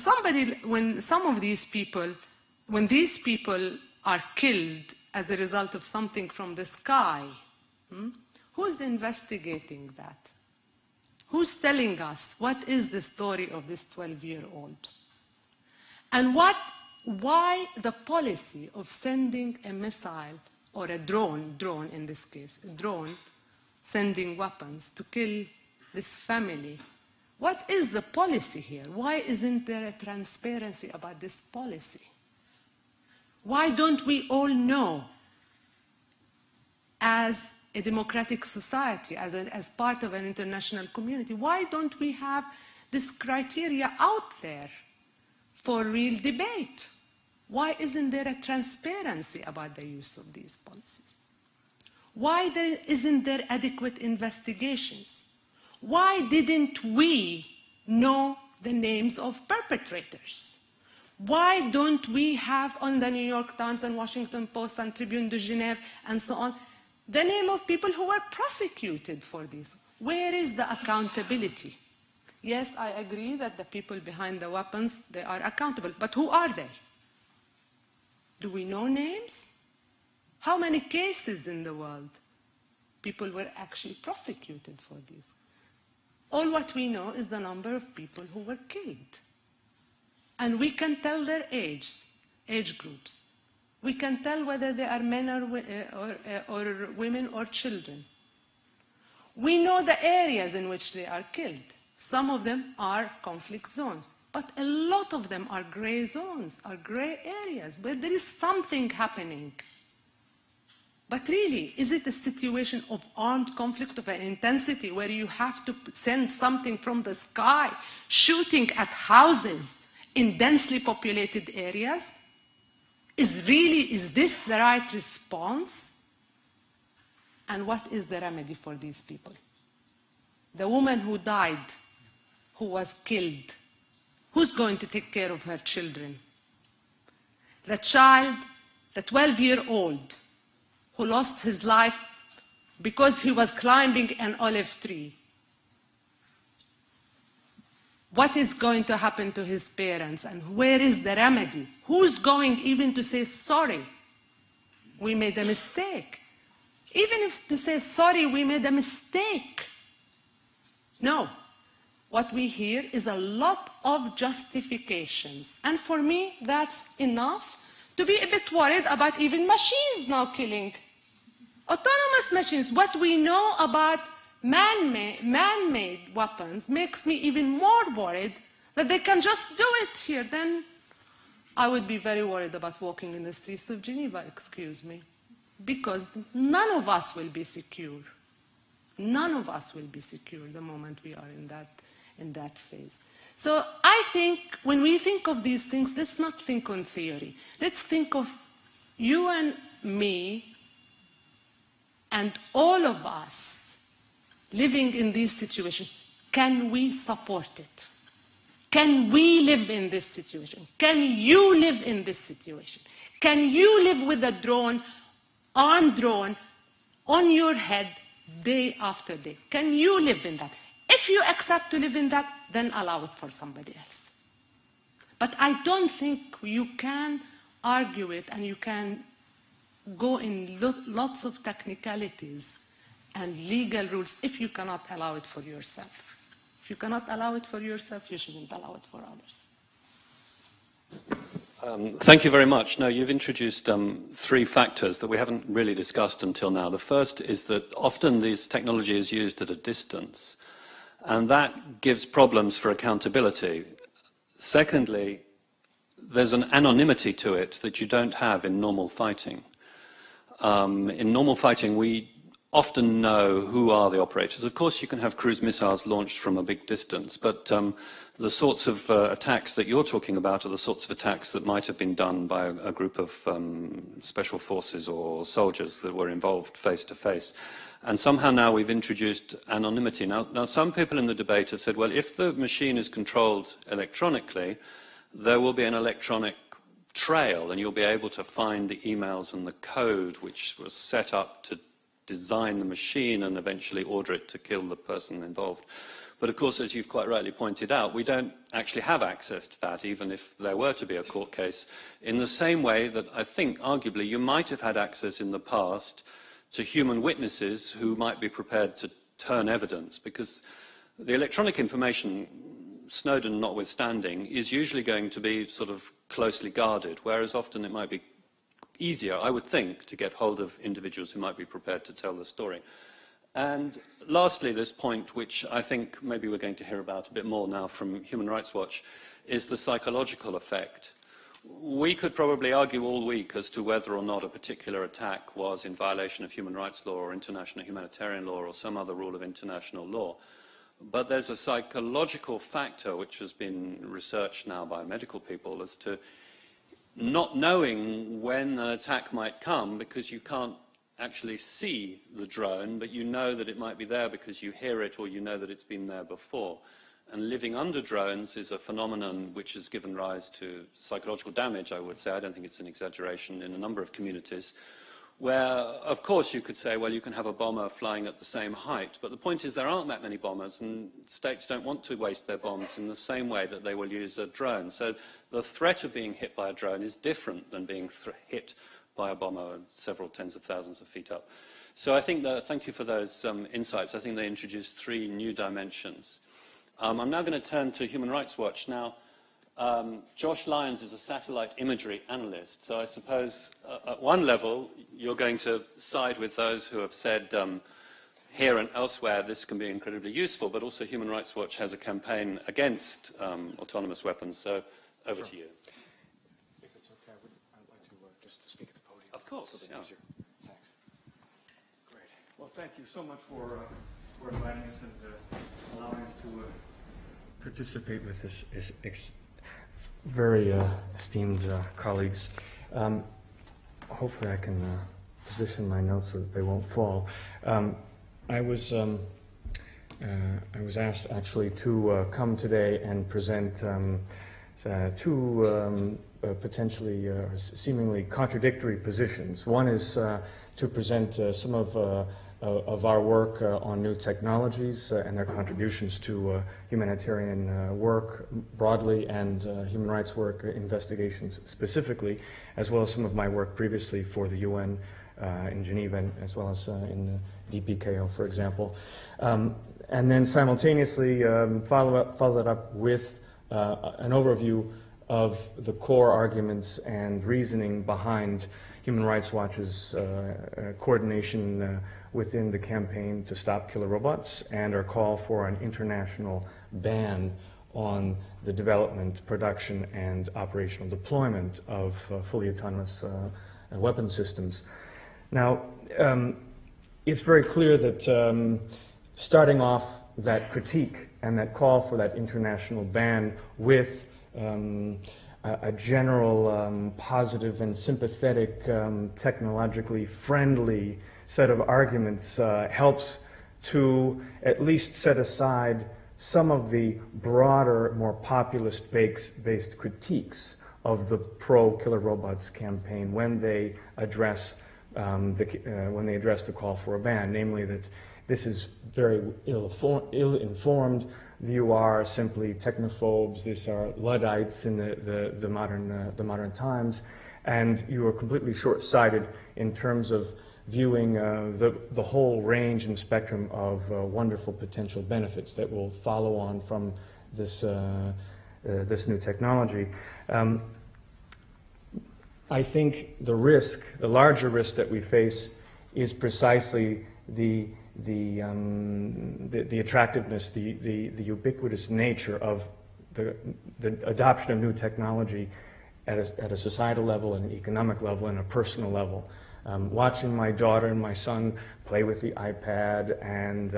these people are killed as a result of something from the sky, who's investigating that? Who's telling us what is the story of this 12-year-old? And why the policy of sending a missile or a drone in this case, a drone, sending weapons to kill this family? What is the policy here? Why isn't there a transparency about this policy? Why don't we all know, as a democratic society, as part of an international community, why don't we have this criteria out there for real debate? Why isn't there a transparency about the use of these policies? Why isn't there adequate investigations? Why didn't we know the names of perpetrators? Why don't we have on the New York Times and Washington Post and Tribune de Genève and so on the name of people who were prosecuted for this? Where is the accountability? Yes, I agree that the people behind the weapons, they are accountable, but who are they? Do we know names? How many cases in the world people were actually prosecuted for this? All what we know is the number of people who were killed. And we can tell their age groups. We can tell whether they are men or women or children. We know the areas in which they are killed. Some of them are conflict zones, but a lot of them are gray zones, are gray areas where there is something happening. But really, is it a situation of armed conflict of an intensity where you have to send something from the sky, shooting at houses in densely populated areas? Is this the right response? And what is the remedy for these people? The woman who died, who was killed, who's going to take care of her children? The child, the 12-year-old, who lost his life because he was climbing an olive tree. What is going to happen to his parents, and where is the remedy? Who's going even to say, sorry, we made a mistake? Even if to say, sorry, we made a mistake. No. What we hear is a lot of justifications. And for me, that's enough to be a bit worried about even machines now killing. Autonomous machines. What we know about man-made weapons makes me even more worried that they can just do it here. Then I would be very worried about walking in the streets of Geneva, excuse me, because none of us will be secure. None of us will be secure the moment we are in that phase. So I think when we think of these things, let's not think on theory. Let's think of you and me and all of us living in this situation. Can we support it? Can we live in this situation? Can you live in this situation? Can you live with a drone, armed drone, on your head day after day? Can you live in that? If you accept to live in that, then allow it for somebody else. But I don't think you can argue it and you can go in lots of technicalities and legal rules if you cannot allow it for yourself. If you cannot allow it for yourself, you shouldn't allow it for others. Thank you very much. No, you've introduced three factors that we haven't really discussed until now. The first is that often this technology is used at a distance, and that gives problems for accountability. Secondly, there's an anonymity to it that you don't have in normal fighting. In normal fighting, we often know who are the operators. Of course, you can have cruise missiles launched from a big distance, but the sorts of attacks that you're talking about are the sorts of attacks that might have been done by a group of special forces or soldiers that were involved face to face. And somehow now we've introduced anonymity. Now some people in the debate have said, well, if the machine is controlled electronically, there will be an electronic trail, and you'll be able to find the emails and the code which was set up to design the machine and eventually order it to kill the person involved. But of course, as you've quite rightly pointed out, we don't actually have access to that, even if there were to be a court case, in the same way that I think, arguably, you might have had access in the past to human witnesses who might be prepared to turn evidence, because the electronic information, Snowden notwithstanding, is usually going to be sort of closely guarded, whereas often it might be easier, I would think, to get hold of individuals who might be prepared to tell the story. And lastly, this point, which I think maybe we're going to hear about a bit more now from Human Rights Watch, is the psychological effect. We could probably argue all week as to whether or not a particular attack was in violation of human rights law or international humanitarian law or some other rule of international law. But there's a psychological factor which has been researched now by medical people as to not knowing when an attack might come, because you can't actually see the drone, but you know that it might be there because you hear it or you know that it's been there before. And living under drones is a phenomenon which has given rise to psychological damage, I would say. I don't think it's an exaggeration, in a number of communities, where, of course, you could say, well, you can have a bomber flying at the same height, but the point is there aren't that many bombers, and states don't want to waste their bombs in the same way that they will use a drone. So the threat of being hit by a drone is different than being hit by a bomber several tens of thousands of feet up. So I think that, thank you for those insights. I think they introduced three new dimensions. I'm now going to turn to Human Rights Watch. Now, Josh Lyons is a satellite imagery analyst, so I suppose at one level you're going to side with those who have said here and elsewhere this can be incredibly useful, but also Human Rights Watch has a campaign against autonomous weapons, so over to you. If it's okay, I'd like to just speak at the podium. Of course. It's a little bit easier. Thanks. Great. Well, thank you so much for inviting us and allowing us to participate with this very esteemed colleagues. Hopefully I can position my notes so that they won't fall. I was asked actually to come today and present two potentially seemingly contradictory positions. One is to present some of our work on new technologies and their contributions to humanitarian work broadly and human rights work investigations specifically, as well as some of my work previously for the UN in Geneva, as well as in DPKO, for example. And then simultaneously follow that up with an overview of the core arguments and reasoning behind Human Rights Watch's coordination within the campaign to stop killer robots and our call for an international ban on the development, production, and operational deployment of fully autonomous weapon systems. Now, it's very clear that starting off that critique and that call for that international ban with a general positive and sympathetic, technologically friendly set of arguments helps to at least set aside some of the broader, more populist-based critiques of the pro-killer robots campaign when they address the call for a ban, namely that this is very ill-informed. You are simply technophobes. These are Luddites in the modern times, and you are completely short-sighted in terms of viewing the whole range and spectrum of wonderful potential benefits that will follow on from this this new technology. I think the larger risk that we face, is precisely the attractiveness, the ubiquitous nature of the adoption of new technology at a societal level, an economic level, and a personal level. Watching my daughter and my son play with the iPad, and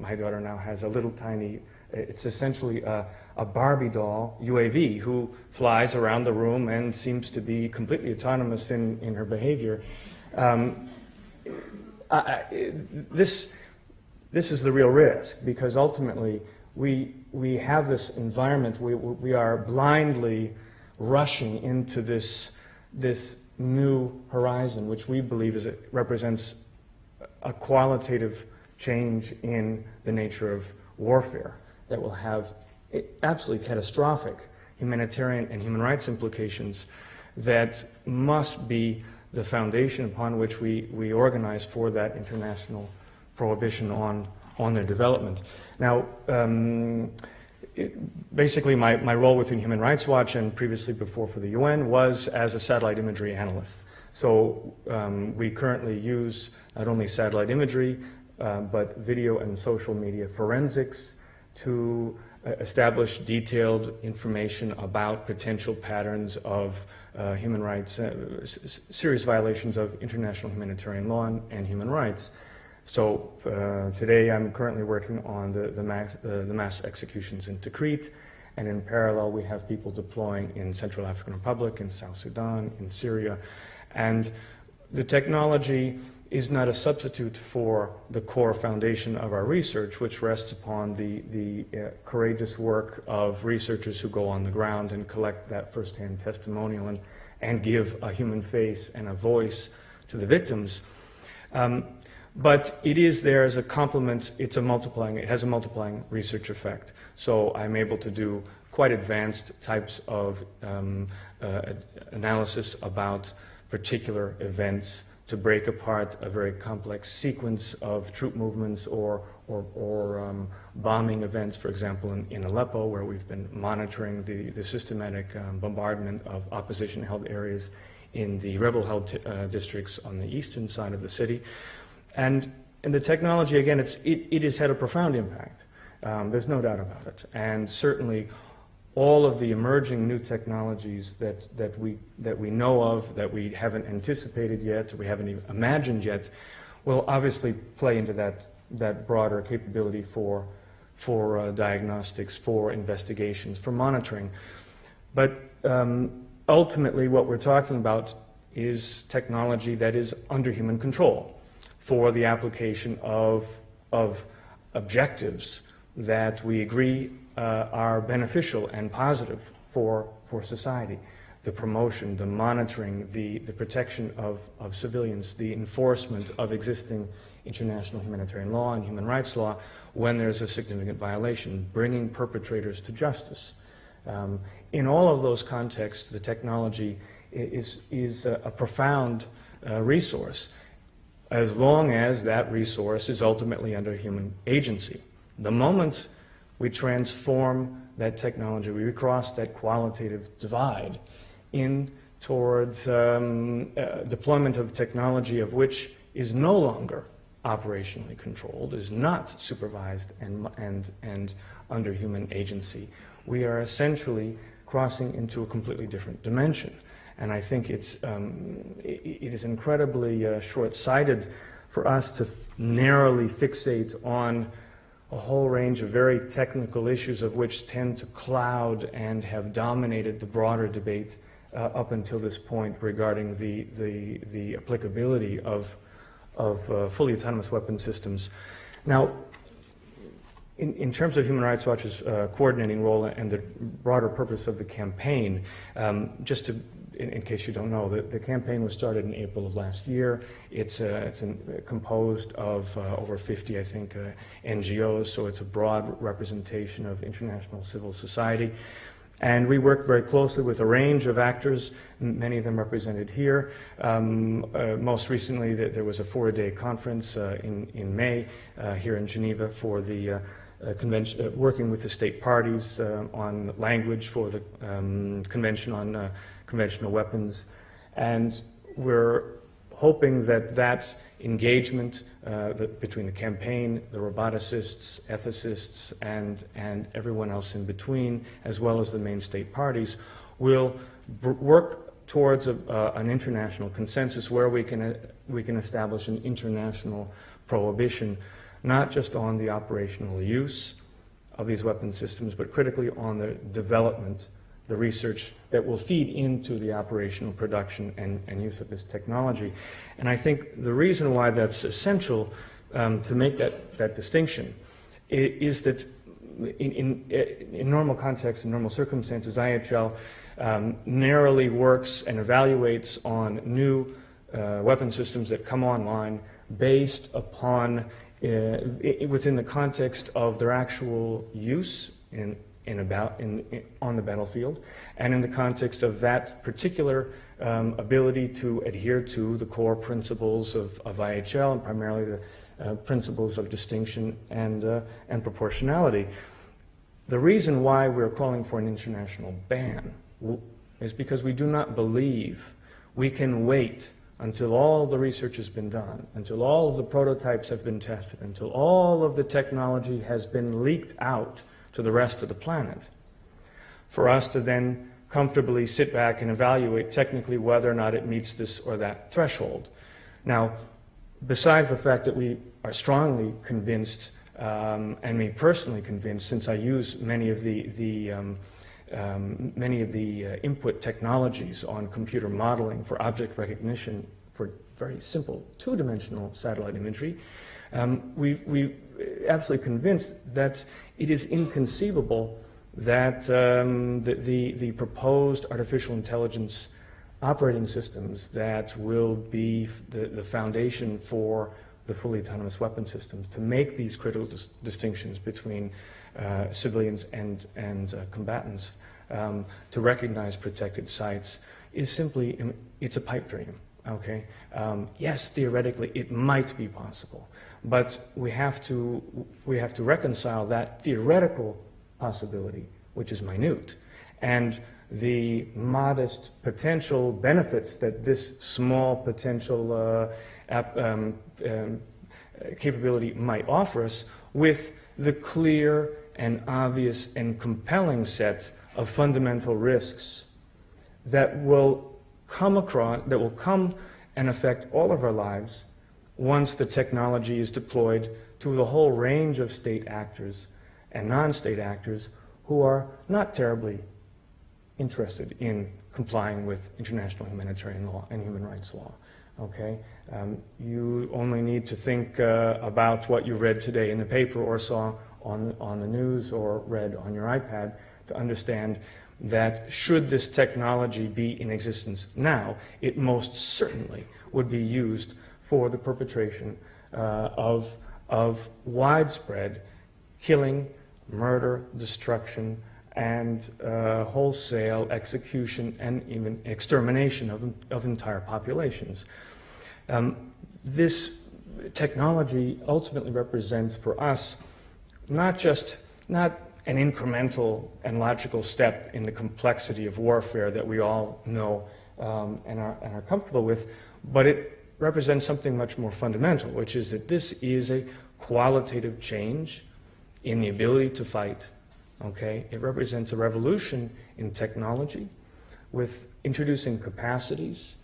my daughter now has a little tiny, it's essentially a Barbie doll UAV who flies around the room and seems to be completely autonomous in her behavior. This is the real risk, because ultimately we have this environment, we are blindly rushing into this new horizon, which we believe represents a qualitative change in the nature of warfare that will have absolutely catastrophic humanitarian and human rights implications that must be the foundation upon which we organize for that international prohibition on their development. Now, basically my role within Human Rights Watch and previously before for the UN was as a satellite imagery analyst. So we currently use not only satellite imagery, but video and social media forensics to establish detailed information about potential patterns of human rights, serious violations of international humanitarian law and human rights. So today I'm currently working on the mass executions in Tikrit, and in parallel we have people deploying in Central African Republic, in South Sudan, in Syria. And the technology is not a substitute for the core foundation of our research, which rests upon the courageous work of researchers who go on the ground and collect that firsthand testimonial and give a human face and a voice to the victims. But it is there as a complement. It has a multiplying research effect. So I'm able to do quite advanced types of analysis about particular events, to break apart a very complex sequence of troop movements or bombing events, for example, in Aleppo, where we've been monitoring the systematic bombardment of opposition-held areas in the rebel-held districts on the eastern side of the city. And the technology, again, it has had a profound impact. There's no doubt about it. And certainly all of the emerging new technologies that we know of, that we haven't anticipated yet, we haven't even imagined yet, will obviously play into that broader capability for diagnostics, for investigations, for monitoring. But ultimately what we're talking about is technology that is under human control for the application of objectives that we agree are beneficial and positive for society. The promotion, the monitoring, the protection of civilians, the enforcement of existing international humanitarian law and human rights law when there's a significant violation, bringing perpetrators to justice. In all of those contexts, the technology is a profound resource, as long as that resource is ultimately under human agency. The moment we transform that technology, we cross that qualitative divide in towards deployment of technology of which is no longer operationally controlled, is not supervised and under human agency. We are essentially crossing into a completely different dimension. And I think it is incredibly short-sighted for us to narrowly fixate on a whole range of very technical issues, of which tend to cloud and have dominated the broader debate up until this point regarding the applicability of fully autonomous weapon systems. Now, in terms of Human Rights Watch's coordinating role and the broader purpose of the campaign, just to in case you don't know, the campaign was started in April of last year. It's composed of over 50, I think, NGOs, so it's a broad representation of international civil society. And we work very closely with a range of actors, many of them represented here. Most recently, there was a 4-day conference in May here in Geneva for the convention, working with the state parties on language for the Convention on Conventional Weapons. And we're hoping that that engagement between the campaign, the roboticists, ethicists, and everyone else in between, as well as the main state parties, will work towards an international consensus where we can establish an international prohibition, not just on the operational use of these weapon systems, but critically on the development, the research that will feed into the operational production and use of this technology. And I think the reason why that's essential to make that distinction is that in normal contexts, in normal circumstances, IHL narrowly works and evaluates on new weapon systems that come online based upon within the context of their actual use on the battlefield, and in the context of that particular ability to adhere to the core principles of IHL, and primarily the principles of distinction and proportionality. The reason why we're calling for an international ban is because we do not believe we can wait until all the research has been done, until all of the prototypes have been tested, until all of the technology has been leaked out to the rest of the planet, for us to then comfortably sit back and evaluate technically whether or not it meets this or that threshold. Now, besides the fact that we are strongly convinced, and me personally convinced, since I use many of the input technologies on computer modeling for object recognition for very simple two-dimensional satellite imagery, we've absolutely convinced that it is inconceivable that the proposed artificial intelligence operating systems that will be the foundation for the fully autonomous weapon systems, to make these critical distinctions between civilians and combatants, to recognize protected sites, is simply, it's a pipe dream, okay? Yes, theoretically, it might be possible, but we have to reconcile that theoretical possibility, which is minute, and the modest potential benefits that this small potential capability might offer us, with the clear and obvious and compelling set of fundamental risks that will come and affect all of our lives once the technology is deployed to the whole range of state actors and non-state actors who are not terribly interested in complying with international humanitarian law and human rights law. Okay? You only need to think about what you read today in the paper or saw on the news or read on your iPad to understand that should this technology be in existence now, it most certainly would be used for the perpetration of widespread killing, murder, destruction, and wholesale execution and even extermination of entire populations. This technology ultimately represents for us not an incremental and logical step in the complexity of warfare that we all know and are comfortable with, but it represents something much more fundamental, which is that this is a qualitative change in the ability to fight. Okay? It represents a revolution in technology with introducing capacities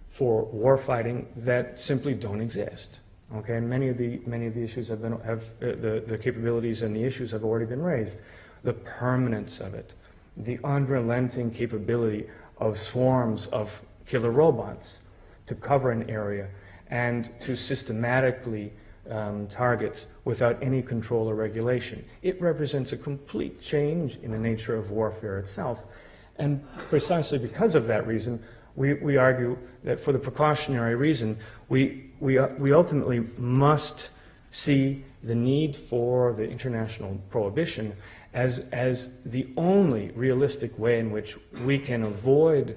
for warfighting that simply don't exist. Okay? And many of the issues the capabilities and the issues have already been raised. The permanence of it, the unrelenting capability of swarms of killer robots to cover an area and to systematically target without any control or regulation. It represents a complete change in the nature of warfare itself. And precisely because of that reason, we argue that for the precautionary reason, we ultimately must see the need for the international prohibition as the only realistic way in which we can avoid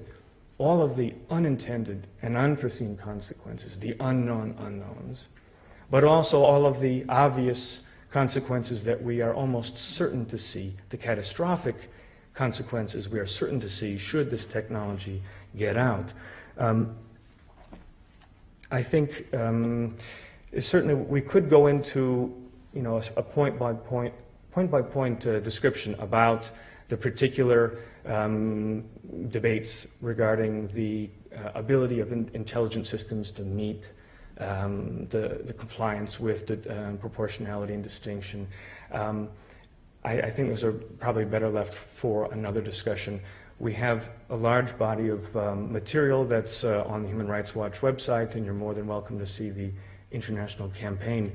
all of the unintended and unforeseen consequences, the unknown unknowns, but also all of the obvious consequences that we are almost certain to see, the catastrophic consequences we are certain to see should this technology get out. I think certainly we could go into, you know, a point-by-point description about the particular debates regarding the ability of intelligent systems to meet the compliance with the proportionality and distinction. I think those are probably better left for another discussion. We have a large body of material that's on the Human Rights Watch website, and you're more than welcome to see the international campaign.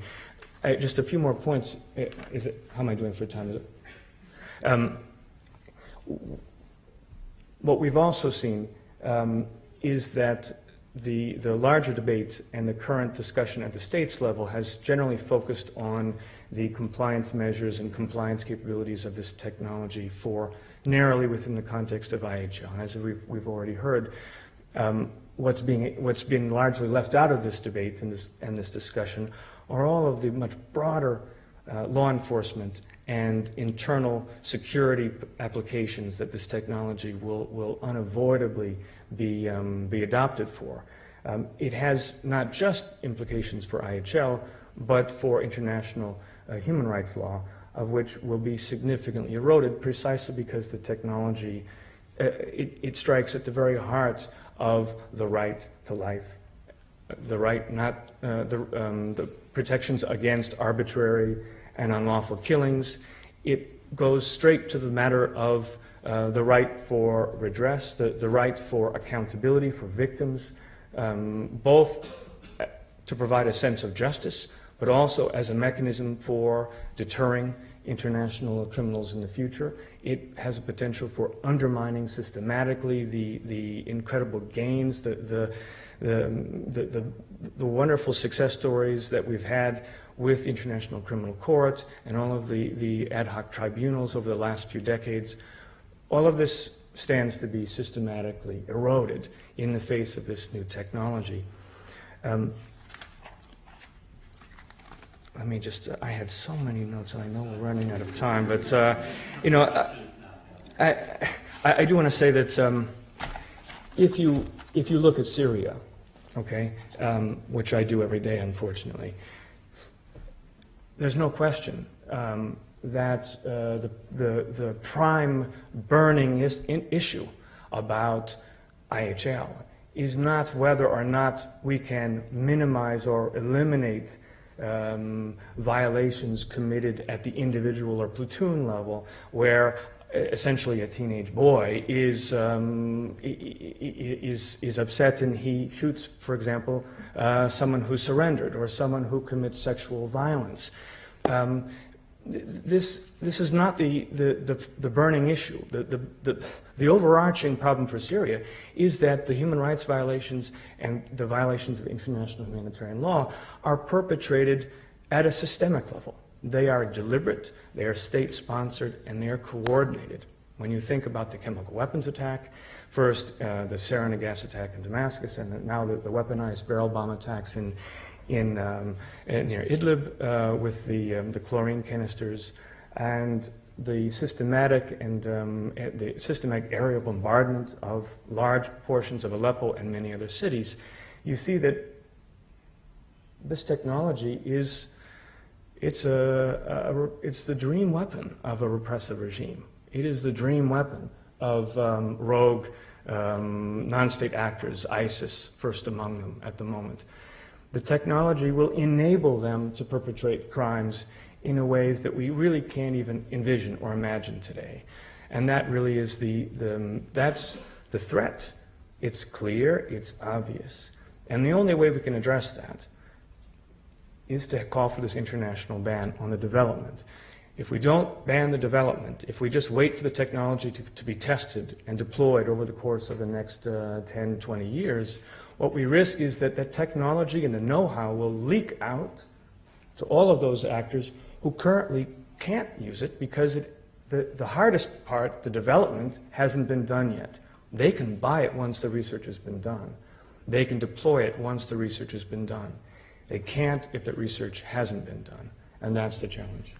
Just a few more points. How am I doing for time? Is it? What we've also seen is that the larger debate and the current discussion at the states level has generally focused on the compliance measures and compliance capabilities of this technology for narrowly within the context of IHL. And as we've already heard, what's being largely left out of this debate and this discussion are all of the much broader law enforcement and internal security applications that this technology will unavoidably be adopted for. It has not just implications for IHL, but for international human rights law, of which will be significantly eroded precisely because the technology, it strikes at the very heart of the right to life, the right not, the protections against arbitrary and unlawful killings. It goes straight to the matter of the right for redress, the right for accountability for victims, both to provide a sense of justice, but also as a mechanism for deterring international criminals in the future. It has a potential for undermining systematically the incredible gains, the wonderful success stories that we've had with the International Criminal Court and all of the ad hoc tribunals over the last few decades. All of this stands to be systematically eroded in the face of this new technology. Let me just, I had so many notes and I know we're running out of time, but you know, I do want to say that if you look at Syria, okay, which I do every day, unfortunately, there's no question that the prime burning issue about IHL is not whether or not we can minimize or eliminate violations committed at the individual or platoon level, where essentially a teenage boy is upset and he shoots, for example, someone who surrendered or someone who commits sexual violence. This is not the burning issue. The overarching problem for Syria is that the human rights violations and the violations of international humanitarian law are perpetrated at a systemic level. They are deliberate, they are state-sponsored, and they are coordinated. When you think about the chemical weapons attack, first the sarin gas attack in Damascus, and now the weaponized barrel bomb attacks near Idlib with the chlorine canisters, and the systematic aerial bombardment of large portions of Aleppo and many other cities, you see that this technology is it's the dream weapon of a repressive regime. It is the dream weapon of rogue non-state actors, ISIS first among them at the moment. The technology will enable them to perpetrate crimes in ways that we really can't even envision or imagine today. And that really is that's the threat. It's clear, it's obvious. And the only way we can address that is to call for this international ban on the development. If we don't ban the development, if we just wait for the technology to be tested and deployed over the course of the next 10, 20 years, what we risk is that that technology and the know-how will leak out to all of those actors who currently can't use it because the hardest part, the development, hasn't been done yet. They can buy it once the research has been done. They can deploy it once the research has been done. They can't if the research hasn't been done, and that's the challenge.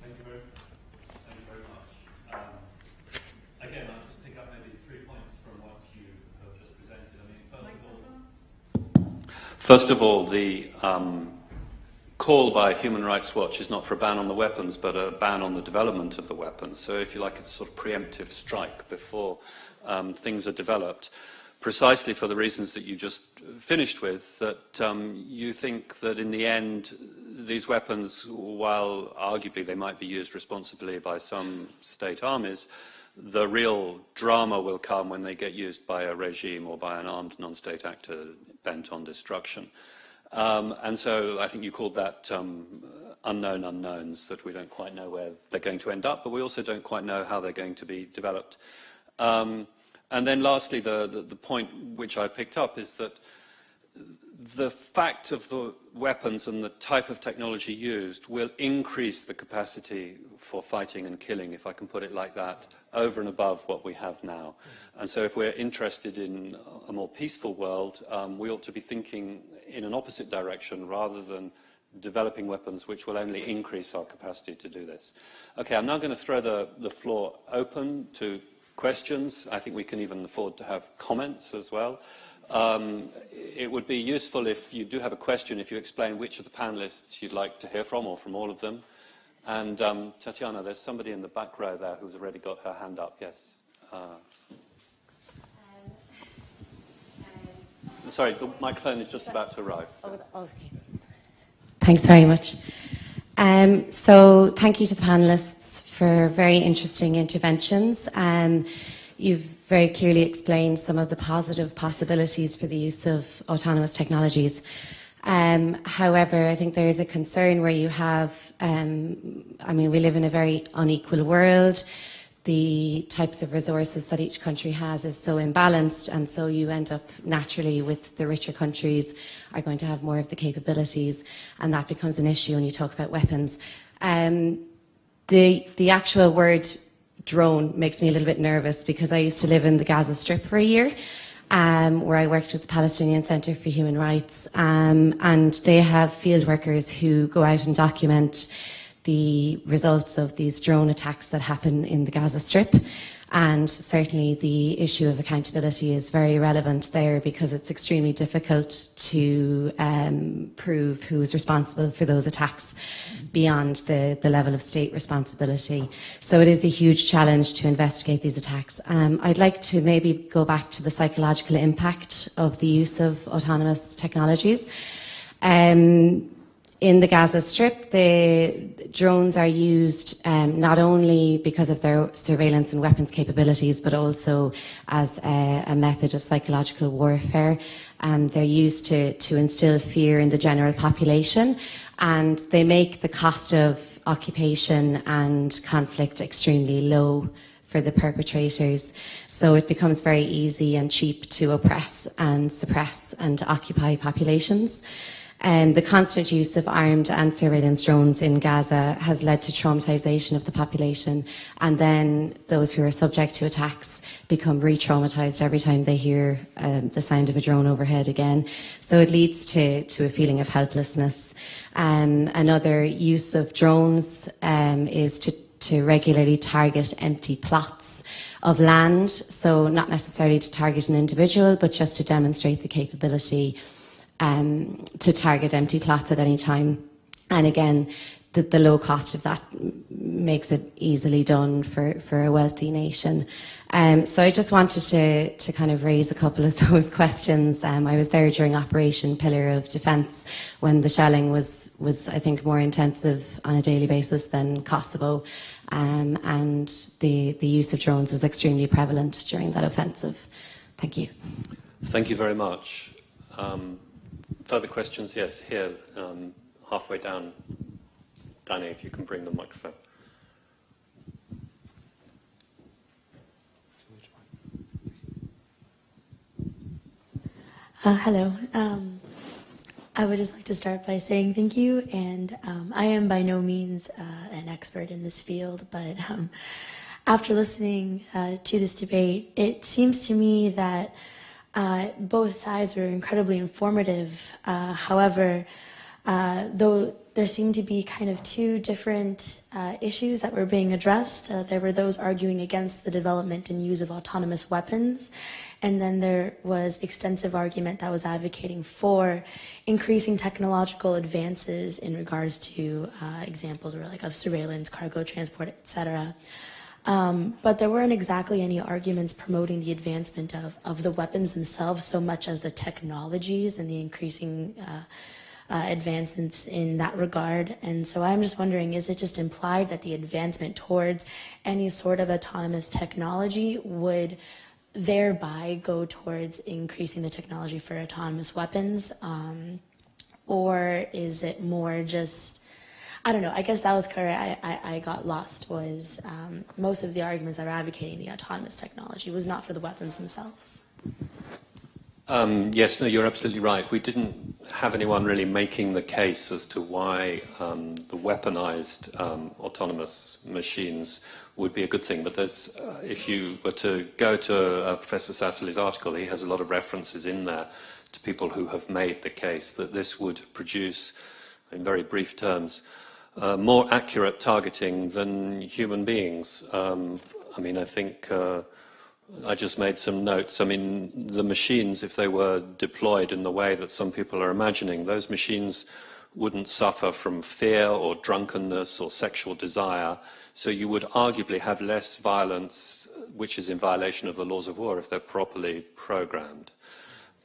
Thank you very much. Again, I'll just pick up maybe 3 points from what you have just presented. I mean, first of all, the call by Human Rights Watch is not for a ban on the weapons, but a ban on the development of the weapons. So if you like, it's a sort of preemptive strike before things are developed, precisely for the reasons that you just finished with, that you think that in the end, these weapons, while arguably they might be used responsibly by some state armies, the real drama will come when they get used by a regime or by an armed non-state actor bent on destruction. And so I think you called that unknown unknowns, that we don't quite know where they're going to end up, but we also don't quite know how they're going to be developed. And then lastly, the point which I picked up is that the fact of the weapons and the type of technology used will increase the capacity for fighting and killing, if I can put it like that, over and above what we have now. And so if we're interested in a more peaceful world, we ought to be thinking in an opposite direction rather than developing weapons which will only increase our capacity to do this. Okay, I'm now going to throw the floor open to questions. I think we can even afford to have comments as well. It would be useful if you do have a question, if you explain which of the panelists you'd like to hear from, or from all of them. And Tatiana, there's somebody in the back row there who's already got her hand up. Yes. Sorry, the microphone is just about to arrive. Okay. Thanks very much. So thank you to the panelists for very interesting interventions. You've very clearly explained some of the positive possibilities for the use of autonomous technologies. However, I think there is a concern where you have, I mean, we live in a very unequal world. The types of resources that each country has is so imbalanced, and so you end up naturally with the richer countries are going to have more of the capabilities, and that becomes an issue when you talk about weapons. The actual word drone makes me a little bit nervous, because I used to live in the Gaza Strip for a year, where I worked with the Palestinian Center for Human Rights, and they have field workers who go out and document the results of these drone attacks that happen in the Gaza Strip. And certainly the issue of accountability is very relevant there, because it's extremely difficult to prove who is responsible for those attacks beyond the level of state responsibility. So it is a huge challenge to investigate these attacks. I'd like to maybe go back to the psychological impact of the use of autonomous technologies. In the Gaza Strip, the drones are used not only because of their surveillance and weapons capabilities, but also as a method of psychological warfare. They're used to instill fear in the general population, and they make the cost of occupation and conflict extremely low for the perpetrators. So it becomes very easy and cheap to oppress and suppress and occupy populations. The constant use of armed and surveillance drones in Gaza has led to traumatization of the population, and then those who are subject to attacks become re-traumatized every time they hear the sound of a drone overhead again. So it leads to a feeling of helplessness. Another use of drones is to regularly target empty plots of land, so not necessarily to target an individual, but just to demonstrate the capability to target empty plots at any time. And again, the low cost of that makes it easily done for a wealthy nation. So I just wanted to kind of raise a couple of those questions. I was there during Operation Pillar of Defence, when the shelling was I think more intensive on a daily basis than Kosovo, and the use of drones was extremely prevalent during that offensive. Thank you. Thank you very much. Further questions? Yes, here, halfway down. Danny, if you can bring the microphone. Hello. I would just like to start by saying thank you, and I am by no means an expert in this field, but after listening to this debate, it seems to me that both sides were incredibly informative. However, though there seemed to be kind of two different issues that were being addressed. There were those arguing against the development and use of autonomous weapons, and then there was extensive argument that was advocating for increasing technological advances in regards to examples were like of surveillance, cargo transport, etc. But there weren't exactly any arguments promoting the advancement of the weapons themselves so much as the technologies and the increasing advancements in that regard. And so I'm just wondering, is it just implied that the advancement towards any sort of autonomous technology would thereby go towards increasing the technology for autonomous weapons? Or is it more just, I don't know, I guess that was where I got lost, was most of the arguments that are advocating the autonomous technology was not for the weapons themselves. Yes, no, you're absolutely right. We didn't have anyone really making the case as to why the weaponized autonomous machines would be a good thing. But there's, if you were to go to Professor Sassely's article, he has a lot of references in there to people who have made the case that this would produce, in very brief terms, more accurate targeting than human beings. I mean, I think I just made some notes. I mean, the machines, if they were deployed in the way that some people are imagining, those machines wouldn't suffer from fear or drunkenness or sexual desire. So you would arguably have less violence, which is in violation of the laws of war, if they're properly programmed.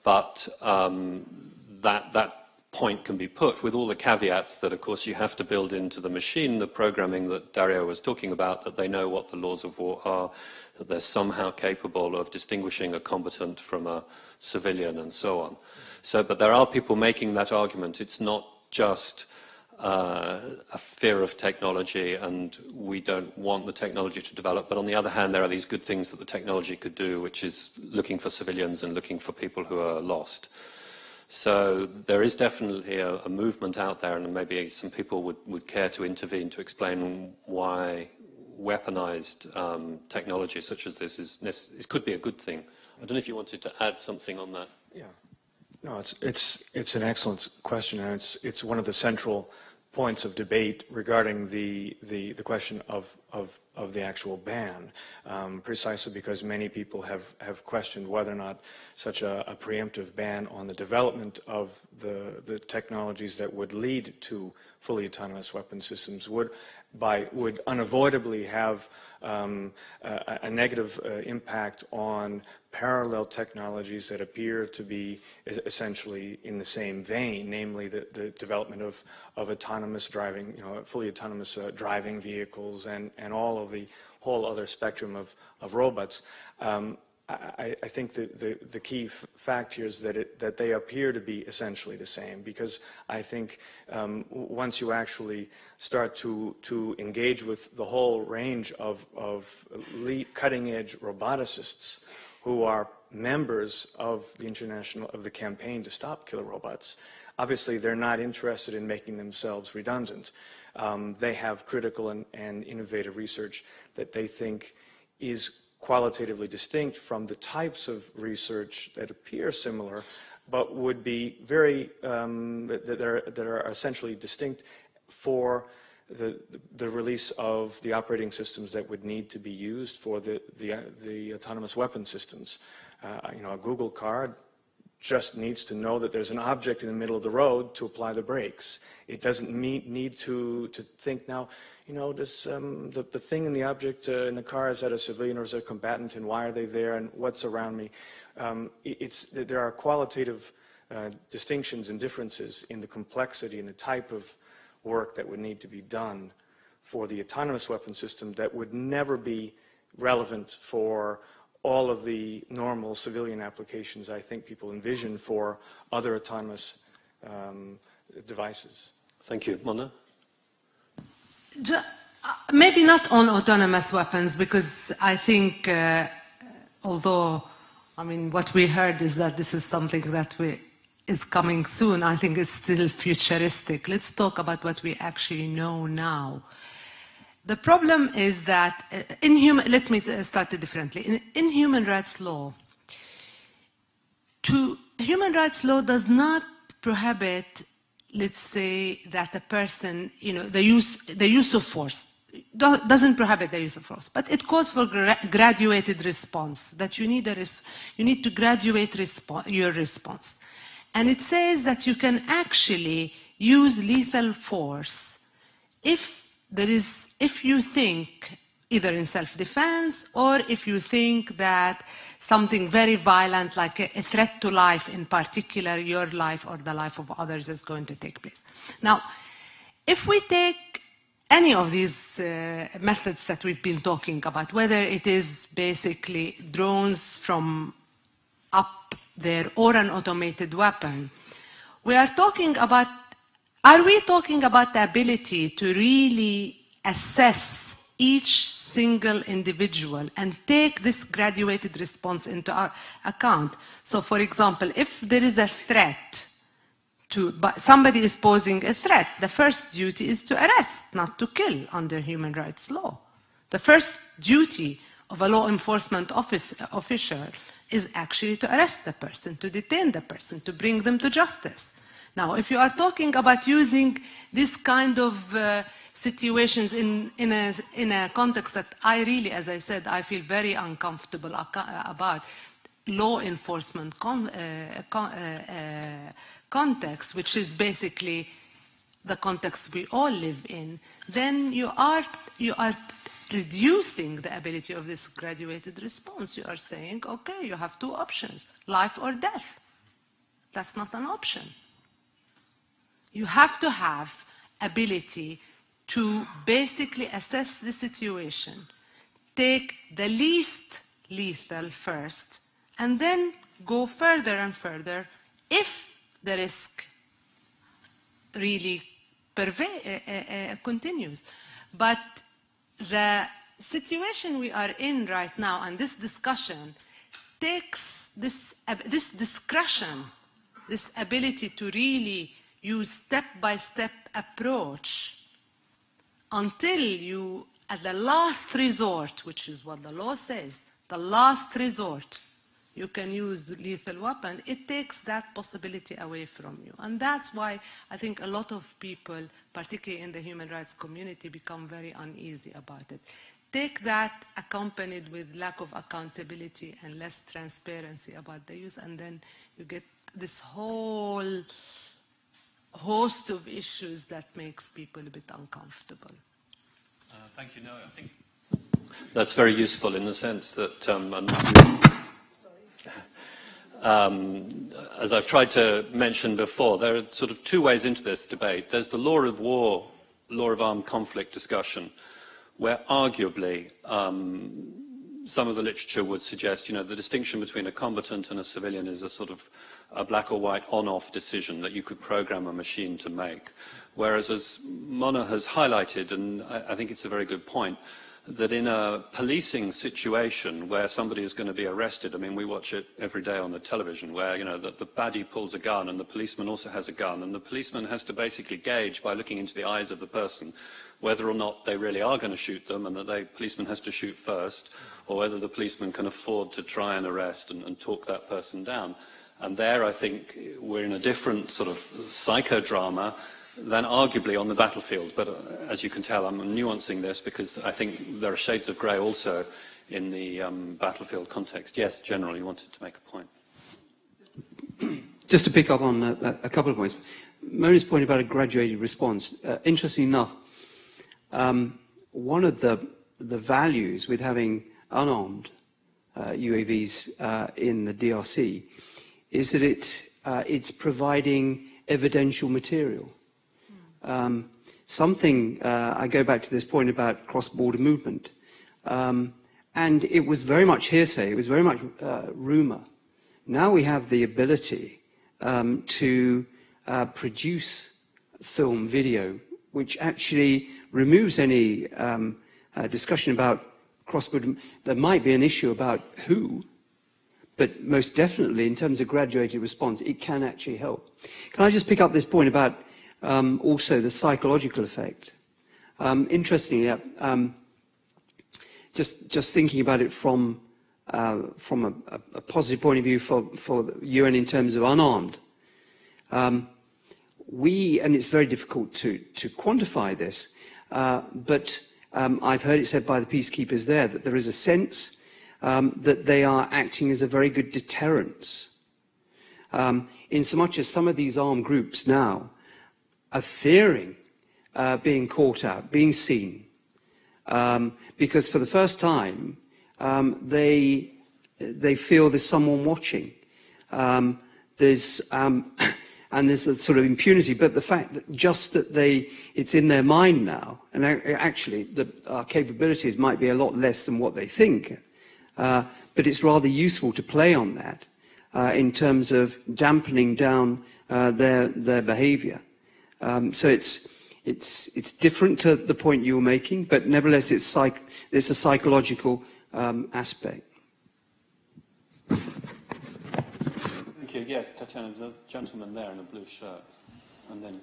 But that point can be put with all the caveats that, of course, you have to build into the machine the programming that Dario was talking about, that they know what the laws of war are, that they're somehow capable of distinguishing a combatant from a civilian and so on. So, but there are people making that argument. It's not just a fear of technology and we don't want the technology to develop, but on the other hand, there are these good things that the technology could do, which is looking for civilians and looking for people who are lost. So there is definitely a movement out there, and maybe some people would care to intervene to explain why weaponized technology such as this could be a good thing. I don't know if you wanted to add something on that. Yeah, no, it's an excellent question, and it's one of the central points of debate regarding the question of the actual ban, precisely because many people have questioned whether or not such a preemptive ban on the development of the technologies that would lead to fully autonomous weapon systems would unavoidably have a negative impact on parallel technologies that appear to be essentially in the same vein, namely the development of autonomous driving, fully autonomous driving vehicles and all of the whole other spectrum of robots. I think the key fact here is that they appear to be essentially the same, because I think once you actually start to engage with the whole range of cutting-edge roboticists who are members of the campaign to stop killer robots, obviously they're not interested in making themselves redundant. They have critical and innovative research that they think is qualitatively distinct from the types of research that appear similar, but would be very that are essentially distinct for the release of the operating systems that would need to be used for the autonomous weapon systems. A Google car just needs to know that there's an object in the middle of the road to apply the brakes. It doesn't need to think now, does the thing in the object in the car, is that a civilian or is it a combatant, and why are they there, and what's around me? There are qualitative distinctions and differences in the complexity and the type of work that would need to be done for the autonomous weapon system that would never be relevant for all of the normal civilian applications I think people envision for other autonomous devices. Thank you. Mona? Maybe not on autonomous weapons, because I think, although, I mean, what we heard is that this is something that is coming soon, I think it's still futuristic. Let's talk about what we actually know now. The problem is that let me start it differently. In human rights law, human rights law does not prohibit, let's say, that a person, the use of force. Doesn't prohibit the use of force, but it calls for graduated response, that you need to graduate your response. And it says that you can actually use lethal force if you think, either in self-defense or if you think that something very violent, like a threat to life, in particular your life or the life of others, is going to take place. Now, if we take any of these methods that we've been talking about, whether it is basically drones from up there or an automated weapon, are we talking about the ability to really assess each single individual and take this graduated response into account? So, for example, if there is a threat, somebody is posing a threat, the first duty is to arrest, not to kill under human rights law. The first duty of a law enforcement official is actually to arrest the person, to detain the person, to bring them to justice. Now, if you are talking about using this kind of situations in a context that I really, as I said, I feel very uncomfortable about, law enforcement context, which is basically the context we all live in, then you are reducing the ability of this graduated response. You are saying, okay, you have two options, life or death. That's not an option. You have to have ability to basically assess the situation, take the least lethal first, and then go further and further if the risk really continues. But the situation we are in right now, and this discussion, takes this discretion, this ability to really use step-by-step approach until you, at the last resort, which is what the law says, the last resort, you can use the lethal weapon. It takes that possibility away from you. And that's why I think a lot of people, particularly in the human rights community, become very uneasy about it. Take that accompanied with lack of accountability and less transparency about the use, and then you get this whole host of issues that makes people a bit uncomfortable. Thank you. No, I think that's very useful in the sense that, as I've tried to mention before, there are sort of two ways into this debate. There's the law of war, law of armed conflict discussion, where arguably some of the literature would suggest, the distinction between a combatant and a civilian is a sort of a black or white on-off decision that you could program a machine to make. Whereas, as Mona has highlighted, and I think it's a very good point, that in a policing situation where somebody is going to be arrested, I mean, we watch it every day on the television where, the baddie pulls a gun and the policeman also has a gun, and the policeman has to basically gauge by looking into the eyes of the person whether or not they really are going to shoot them, and that the policeman has to shoot first, or whether the policeman can afford to try and arrest and talk that person down. And there, I think, we're in a different sort of psychodrama than arguably on the battlefield. But as you can tell, I'm nuancing this because I think there are shades of grey also in the battlefield context. Yes, General, you wanted to make a point. Just to pick up on a couple of points. Mona's point about a graduated response. Interestingly enough, one of the values with having unarmed UAVs in the DRC is that it's providing evidential material. I go back to this point about cross-border movement, and it was very much hearsay, it was very much rumour. Now we have the ability to produce film, video, which actually removes any discussion about cross-border. There might be an issue about who, but most definitely in terms of graduated response, it can actually help. Can I just pick up this point about also the psychological effect? Interestingly, just thinking about it from a positive point of view for the UN in terms of unarmed, and it's very difficult to quantify this, but I've heard it said by the peacekeepers there that there is a sense that they are acting as a very good deterrence. In so much as some of these armed groups now are fearing being caught out, being seen, because for the first time they feel there's someone watching. And there's a sort of impunity, but the fact that just that it's in their mind now, and actually our capabilities might be a lot less than what they think, but it's rather useful to play on that in terms of dampening down their behaviour. So it's different to the point you were making, but nevertheless it's a psychological aspect. Yes, Tatiana, there's a gentleman there in a blue shirt, and then.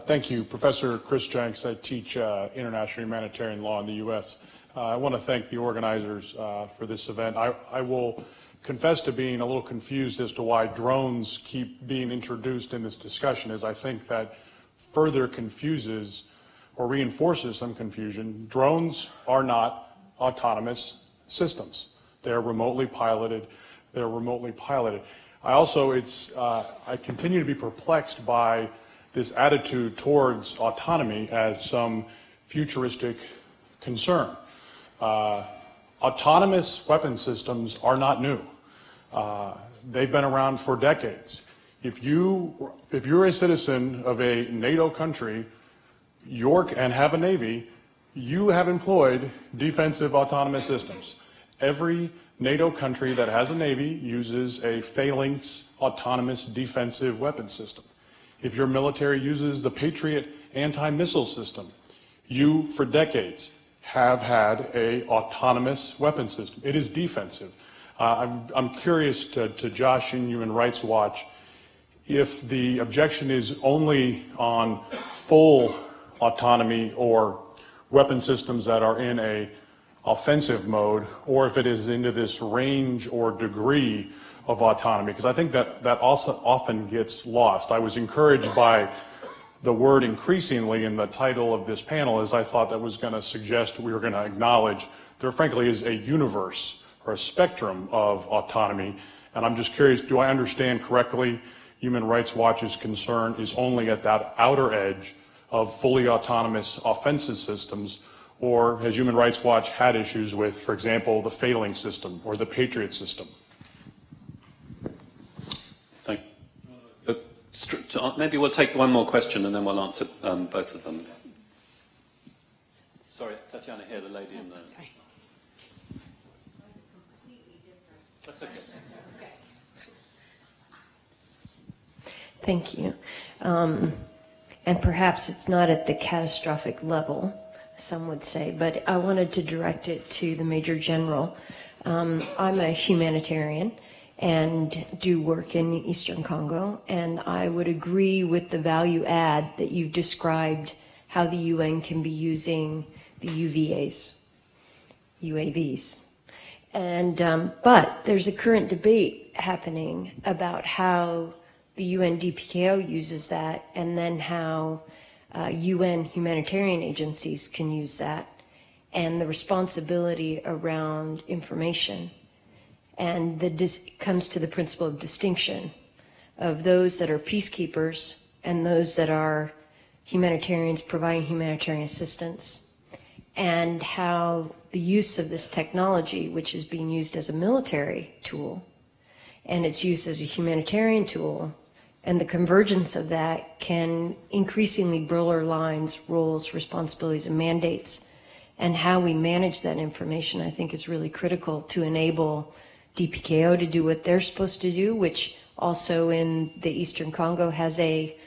Thank you, Professor Chris Jenks. I teach international humanitarian law in the U.S. I want to thank the organizers for this event. I will confess to being a little confused as to why drones keep being introduced in this discussion, as I think that further confuses or reinforces some confusion. Drones are not autonomous systems. They're remotely piloted. I also, I continue to be perplexed by this attitude towards autonomy as some futuristic concern. Autonomous weapon systems are not new. They've been around for decades. If you're a citizen of a NATO country, and have a navy, you have employed defensive autonomous systems. Every NATO country that has a navy uses a phalanx autonomous defensive weapon system. If your military uses the Patriot anti-missile system, you, for decades, have had an autonomous weapon system. It is defensive. I'm curious to Josh and Human Rights Watch, if the objection is only on full autonomy or weapon systems that are in a offensive mode, or if it is into this range or degree of autonomy, because I think that also often gets lost. I was encouraged by the word increasingly in the title of this panel, as I thought that was going to suggest we were going to acknowledge there frankly is a universe or a spectrum of autonomy. And I'm just curious, do I understand correctly Human Rights Watch's concern is only at that outer edge of fully autonomous offensive systems? Or has Human Rights Watch had issues with, for example, the phalanx system or the Patriot system? Thank you. Maybe we'll take one more question and then we'll answer both of them. Sorry, Tatiana here, the lady in the... Sorry. That's okay. Thank you. And perhaps it's not at the catastrophic level, some would say, but I wanted to direct it to the Major General. I'm a humanitarian and do work in Eastern Congo, and I would agree with the value add that you've described how the UN can be using the UAVs. And, but there's a current debate happening about how the UN DPKO uses that, and then how UN humanitarian agencies can use that, and the responsibility around information. And comes to the principle of distinction of those that are peacekeepers and those that are humanitarians providing humanitarian assistance, and how the use of this technology, which is being used as a military tool, and its use as a humanitarian tool, and the convergence of that can increasingly blur lines, roles, responsibilities, and mandates. And how we manage that information, I think, is really critical to enable DPKO to do what they're supposed to do, which also in the Eastern Congo has a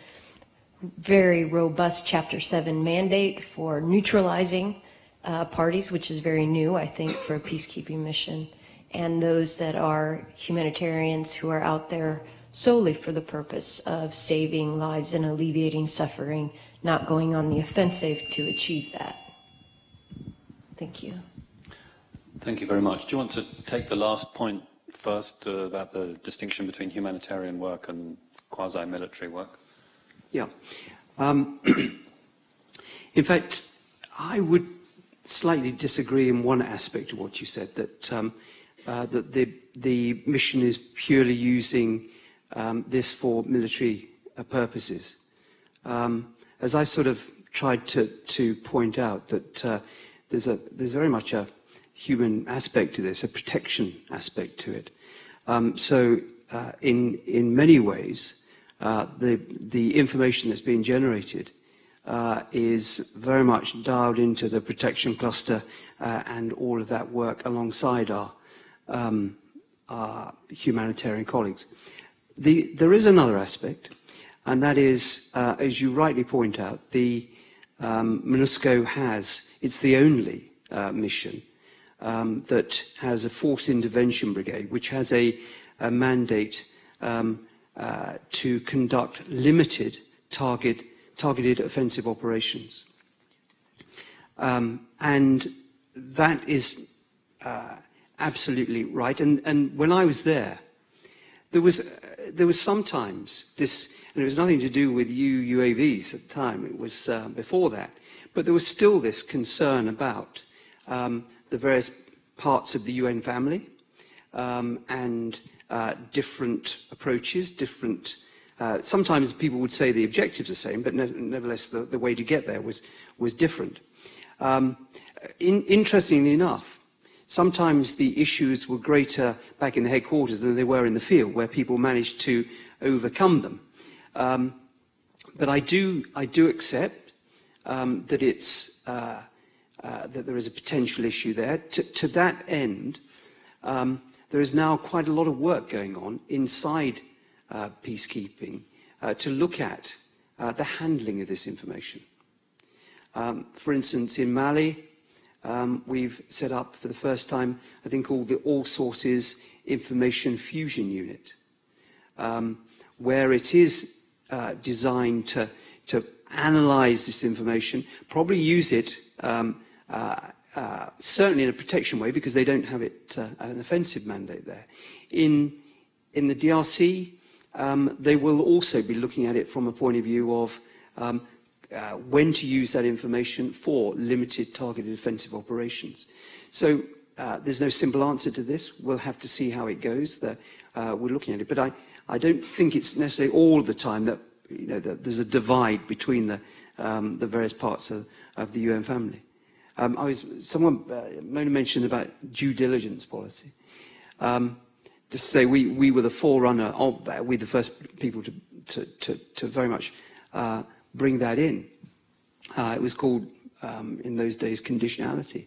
very robust Chapter 7 mandate for neutralizing parties, which is very new, I think, for a peacekeeping mission, and those that are humanitarians who are out there solely for the purpose of saving lives and alleviating suffering, not going on the offensive to achieve that. Thank you. Thank you very much. Do you want to take the last point first about the distinction between humanitarian work and quasi-military work? Yeah. In fact, I would slightly disagree in one aspect of what you said, that that the mission is purely using this for military purposes. As I sort of tried to point out, that there's very much a human aspect to this, a protection aspect to it. So in many ways, the information that's being generated is very much dialed into the protection cluster and all of that work alongside our humanitarian colleagues. There is another aspect, and that is, as you rightly point out, the MONUSCO it's the only mission that has a force intervention brigade, which has a mandate to conduct limited targeted offensive operations. And that is absolutely right. And when I was there was sometimes this, and it was nothing to do with UAVs at the time, it was before that, but there was still this concern about the various parts of the UN family and different approaches, sometimes people would say the objectives are the same, but nevertheless the way to get there was different. Interestingly enough, sometimes the issues were greater back in the headquarters than they were in the field, where people managed to overcome them. But I do accept that it's that there is a potential issue there. To that end, there is now quite a lot of work going on inside peacekeeping to look at the handling of this information. For instance, in Mali, we've set up for the first time, I think, called the All Sources Information Fusion Unit, where it is designed to analyze this information, probably use it certainly in a protection way, because they don't have it an offensive mandate there. In the DRC, they will also be looking at it from a point of view of when to use that information for limited targeted offensive operations. So there's no simple answer to this. We'll have to see how it goes. We're looking at it, but I don't think it's necessarily all the time that that there's a divide between the various parts of the UN family. Mona mentioned about due diligence policy. Just to say, we were the forerunner of that. We're the first people to very much bring that in. It was called, in those days, conditionality.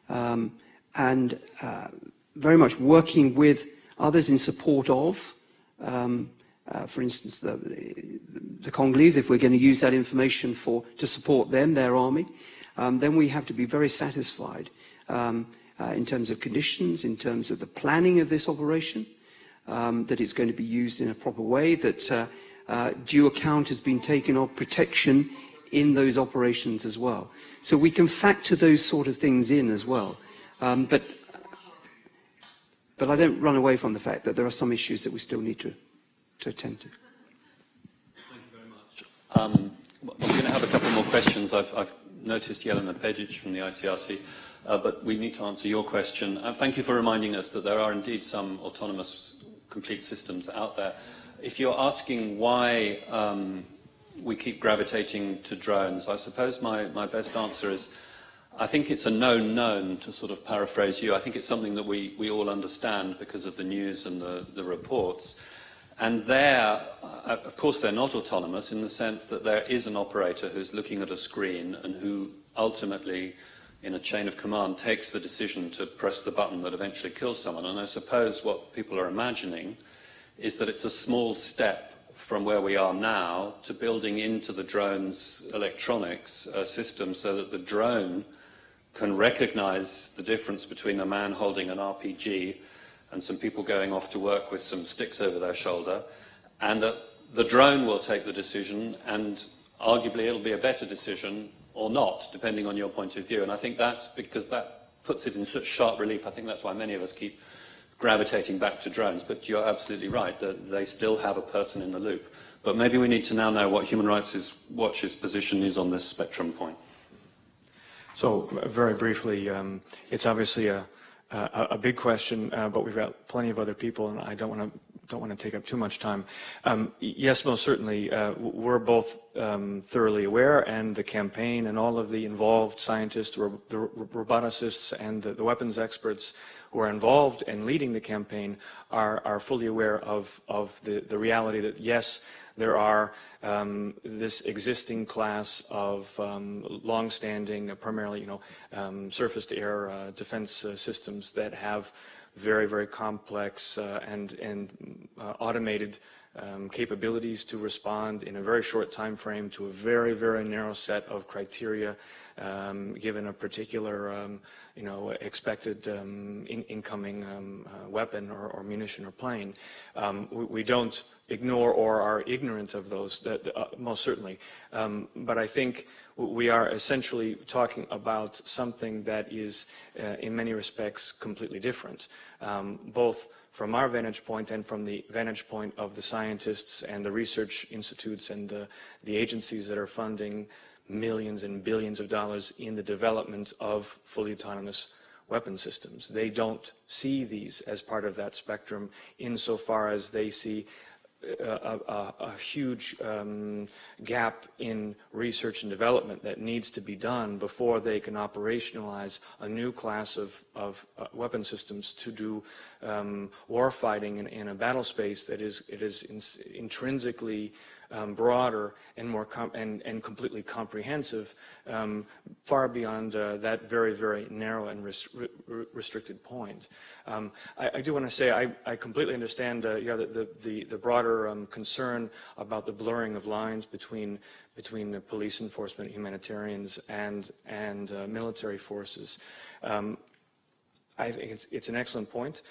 And very much working with others in support of, for instance, the Congolese, if we're going to use that information to support them, their army, then we have to be very satisfied in terms of conditions, in terms of the planning of this operation, that it's going to be used in a proper way, that due account has been taken of protection in those operations as well. So we can factor those sort of things in as well. But I don't run away from the fact that there are some issues that we still need to attend to. Thank you very much. We're going to have a couple more questions. I've noticed Jelena Pejic from the ICRC, but we need to answer your question. Thank you for reminding us that there are indeed some autonomous complete systems out there. If you're asking why we keep gravitating to drones, I suppose my best answer is, I think it's a known, to sort of paraphrase you. I think it's something that we all understand because of the news and the reports. And of course, they're not autonomous in the sense that there is an operator who's looking at a screen and who ultimately, in a chain of command, takes the decision to press the button that eventually kills someone. And I suppose what people are imagining is that it's a small step from where we are now to building into the drone's electronics system so that the drone can recognize the difference between a man holding an RPG and some people going off to work with some sticks over their shoulder, and that the drone will take the decision, and arguably it'll be a better decision or not, depending on your point of view. And I think that's because that puts it in such sharp relief. I think that's why many of us keep gravitating back to drones. But you're absolutely right, that they still have a person in the loop. But maybe we need to now know what Human Rights Watch's position is on this spectrum point. So, very briefly, it's obviously a big question, but we've got plenty of other people, and I don't want to take up too much time. Yes, most certainly, we're both thoroughly aware, and the campaign and all of the involved scientists, the roboticists, and the weapons experts who are involved in leading the campaign are fully aware of the reality that, yes, there are this existing class of long-standing, primarily, surface-to-air defense systems that have very, very complex and automated capabilities to respond in a very short time frame to a very, very narrow set of criteria, given a particular, expected incoming weapon or munition or plane. We don't ignore or are ignorant of those, most certainly. But I think we are essentially talking about something that is, in many respects, completely different, both from our vantage point and from the vantage point of the scientists and the research institutes and the agencies that are funding millions and billions of dollars in the development of fully autonomous weapon systems. They don't see these as part of that spectrum insofar as they see a huge gap in research and development that needs to be done before they can operationalize a new class of weapon systems to do war fighting in a battle space that is intrinsically broader and more and completely comprehensive, far beyond that very, very narrow and restricted point. I do want to say I completely understand the broader concern about the blurring of lines between police enforcement, humanitarians, and military forces. I think it's an excellent point.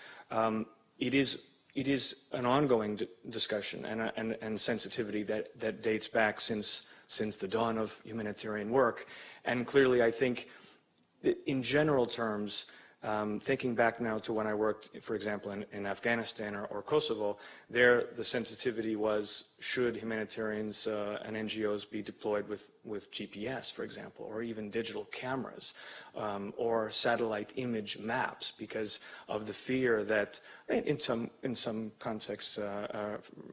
It is an ongoing discussion and sensitivity that dates back since the dawn of humanitarian work. And clearly, I think, in general terms, thinking back now to when I worked, for example, in Afghanistan or Kosovo, there the sensitivity was, should humanitarians and NGOs be deployed with GPS, for example, or even digital cameras, or satellite image maps, because of the fear that, in some contexts,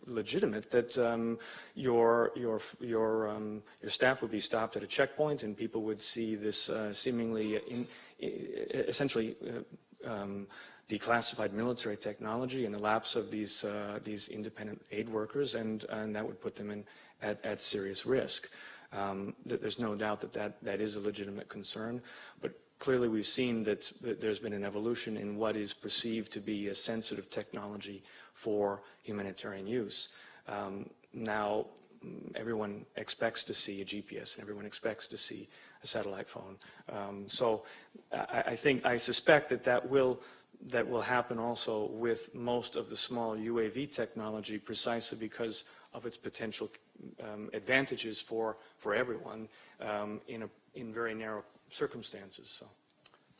legitimate, that your staff would be stopped at a checkpoint and people would see this seemingly essentially declassified military technology in the laps of these independent aid workers, and that would put them at serious risk. There's no doubt that is a legitimate concern, but clearly we've seen that there's been an evolution in what is perceived to be a sensitive technology for humanitarian use. Now, everyone expects to see a GPS, and everyone expects to see a satellite phone. So I suspect that will happen also with most of the small UAV technology, precisely because of its potential advantages for everyone in very narrow circumstances. So.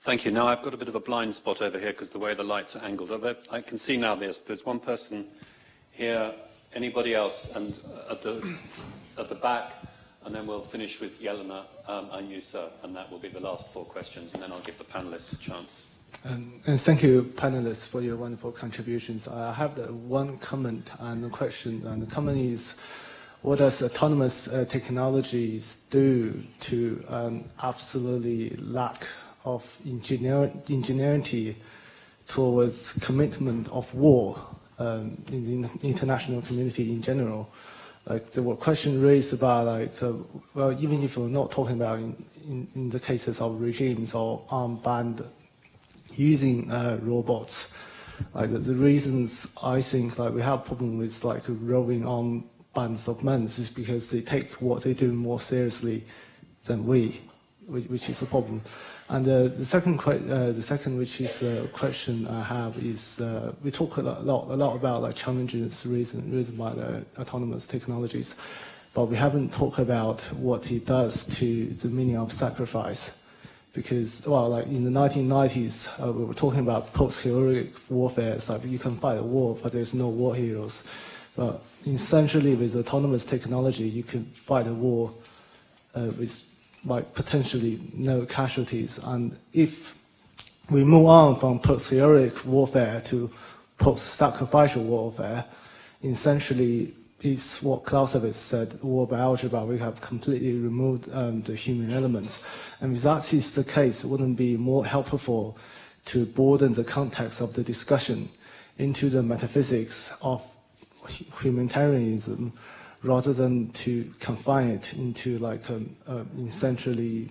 Thank you. Now I've got a bit of a blind spot over here because the way the lights are angled. I can see now there's one person here. Anybody else? And at the back, and then we'll finish with Jelena and you, sir, and that will be the last 4 questions, and then I'll give the panelists a chance. And thank you, panelists, for your wonderful contributions. I have one comment and a question, and the comment is, what does autonomous technologies do to absolutely lack of ingenuity towards commitment of war in the international community in general? Like, there were questions raised about, like, well, even if we're not talking about in the cases of regimes or armed band using robots, like the reasons I think like we have problem with like roving armed bands of men is because they take what they do more seriously than we, which is a problem. And the second, which is a question I have, is we talk a lot about like challenges raised by the autonomous technologies, but we haven't talked about what it does to the meaning of sacrifice. Because, well, like in the 1990s, we were talking about post-heroic warfare. It's like you can fight a war, but there's no war heroes. But essentially, with autonomous technology, you can fight a war with like potentially no casualties. And if we move on from post-heroic warfare to post-sacrificial warfare, essentially is what Clausewitz said, war by algebra, we have completely removed the human elements. And if that is the case, it wouldn't be more helpful to broaden the context of the discussion into the metaphysics of humanitarianism, rather than to confine it into like essentially,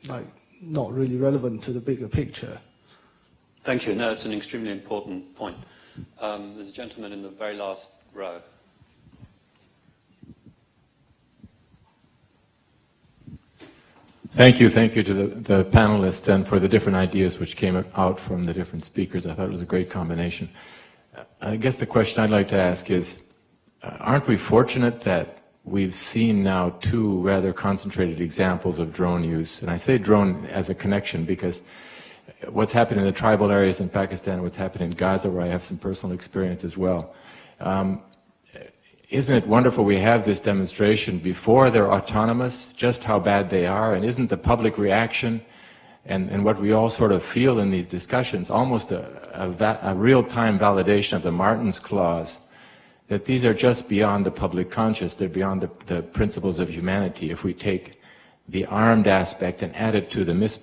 like not really relevant to the bigger picture. Thank you. No, it's an extremely important point. There's a gentleman in the very last row. Thank you to the panelists and for the different ideas which came out from the different speakers. I thought it was a great combination. I guess the question I'd like to ask is, aren't we fortunate that we've seen now two rather concentrated examples of drone use? And I say drone as a connection because what's happened in the tribal areas in Pakistan, what's happened in Gaza, where I have some personal experience as well. Isn't it wonderful we have this demonstration before they're autonomous, just how bad they are, and isn't the public reaction and what we all sort of feel in these discussions almost a real-time validation of the Martin's Clause, that these are just beyond the public conscious, they're beyond the principles of humanity. If we take the armed aspect and add it to the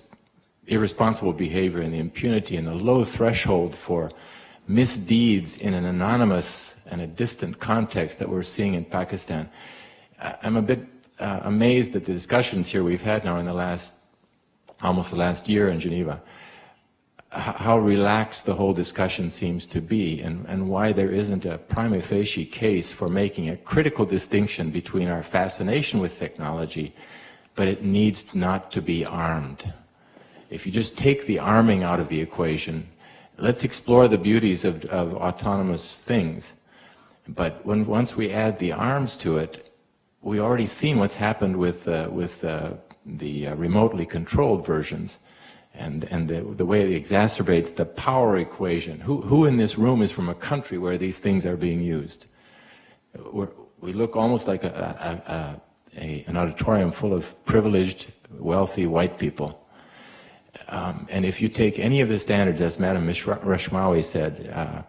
irresponsible behavior and the impunity and the low threshold for misdeeds in an anonymous and a distant context that we're seeing in Pakistan, I'm a bit amazed at the discussions here we've had now in almost the last year in Geneva, how relaxed the whole discussion seems to be, and why there isn't a prima facie case for making a critical distinction between our fascination with technology, but it needs not to be armed. If you just take the arming out of the equation, let's explore the beauties of autonomous things. But once we add the arms to it, we already seen what's happened with the remotely controlled versions, and the way it exacerbates the power equation. Who in this room is from a country where these things are being used? We look almost like an auditorium full of privileged, wealthy white people. And if you take any of the standards, as Madam Rashmawi said,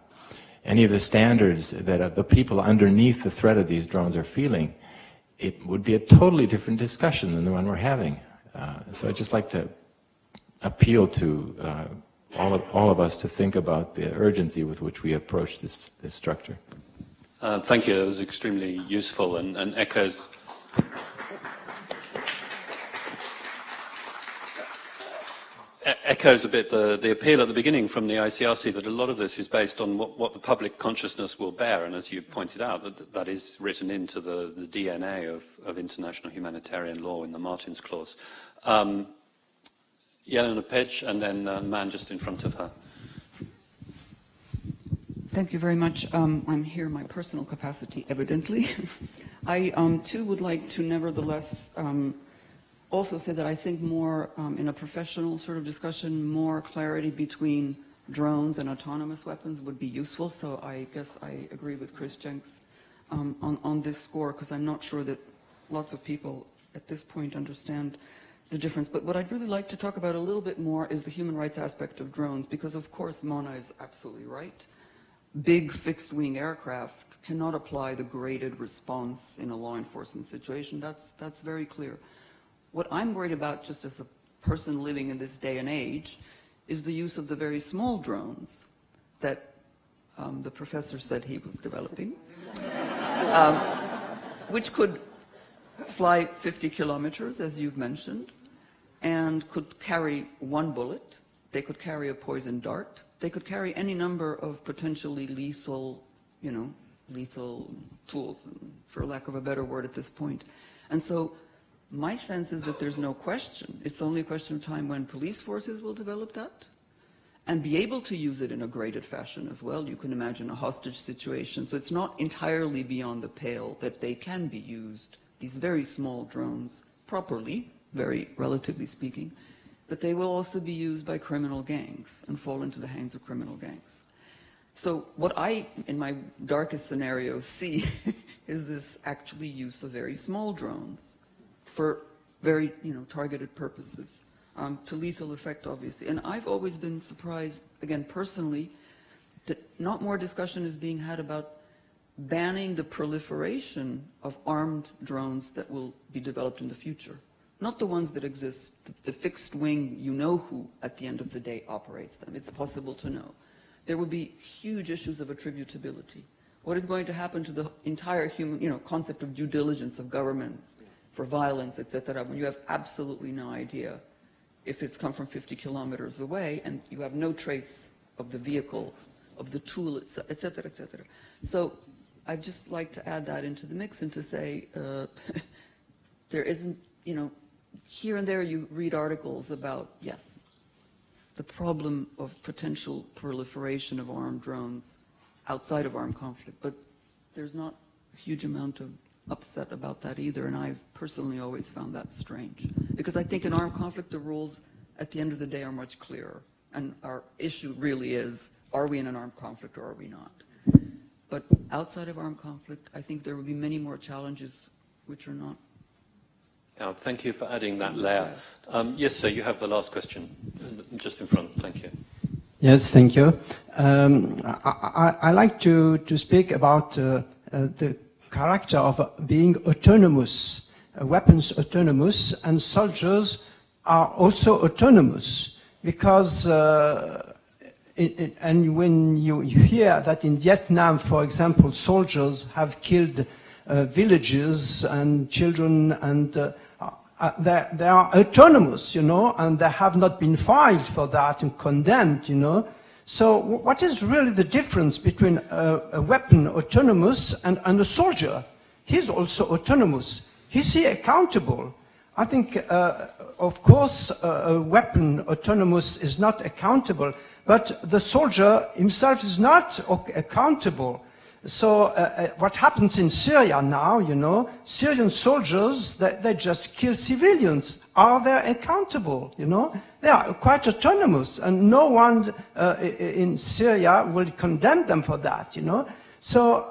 any of the standards that the people underneath the threat of these drones are feeling, it would be a totally different discussion than the one we're having. So I'd just like to appeal to all of us to think about the urgency with which we approach this structure. Thank you. That was extremely useful and echoes a bit the appeal at the beginning from the ICRC that a lot of this is based on what the public consciousness will bear, and as you pointed out, that is written into the DNA of international humanitarian law in the Martin's Clause. Jelena Pej, and then a man just in front of her. Thank you very much. I'm here in my personal capacity, evidently. I, too, would like to nevertheless also say that I think more in a professional sort of discussion, more clarity between drones and autonomous weapons would be useful. So I guess I agree with Chris Jenks on this score, because I'm not sure that lots of people at this point understand the difference. But what I'd really like to talk about a little bit more is the human rights aspect of drones, because of course Mona is absolutely right. Big fixed-wing aircraft cannot apply the graded response in a law enforcement situation. That's very clear. What I'm worried about, just as a person living in this day and age, is the use of the very small drones that the professor said he was developing, which could fly 50 kilometers, as you've mentioned, and could carry one bullet. They could carry a poison dart. They could carry any number of potentially lethal, lethal tools, for lack of a better word at this point. And so my sense is that there's no question. It's only a question of time when police forces will develop that and be able to use it in a graded fashion as well. You can imagine a hostage situation. So it's not entirely beyond the pale that they can be used, these very small drones, properly, very relatively speaking, but they will also be used by criminal gangs and fall into the hands of criminal gangs. So what I, in my darkest scenarios, see is this actually use of very small drones for very, targeted purposes, to lethal effect, obviously. And I've always been surprised, again, personally, that not more discussion is being had about banning the proliferation of armed drones that will be developed in the future. Not the ones that exist, the fixed wing, you know who, at the end of the day, operates them. It's possible to know. There will be huge issues of attributability. What is going to happen to the entire human, concept of due diligence of governments for violence, etc., when you have absolutely no idea if it's come from 50 kilometers away and you have no trace of the vehicle, of the tool, etc., etc. So I'd just like to add that into the mix and to say there isn't, here and there you read articles about, yes, the problem of potential proliferation of armed drones outside of armed conflict, but there's not a huge amount of upset about that either, and I've personally always found that strange. Because I think in armed conflict, the rules at the end of the day are much clearer, and our issue really is, are we in an armed conflict or are we not? But outside of armed conflict, I think there will be many more challenges which are not. Thank you for adding that layer. Yes, sir, you have the last question, just in front. Thank you. Yes, thank you. I like to speak about the character of being autonomous, weapons autonomous, and soldiers are also autonomous, because and when you hear that in Vietnam, for example, soldiers have killed villages and children, and they are autonomous, and they have not been filed for that and condemned, So what is really the difference between a weapon autonomous and a soldier? He's also autonomous. Is he accountable? I think, of course, a weapon autonomous is not accountable, but the soldier himself is not accountable. So what happens in Syria now, Syrian soldiers, they just kill civilians. Are they accountable, They are quite autonomous, and no one in Syria will condemn them for that, So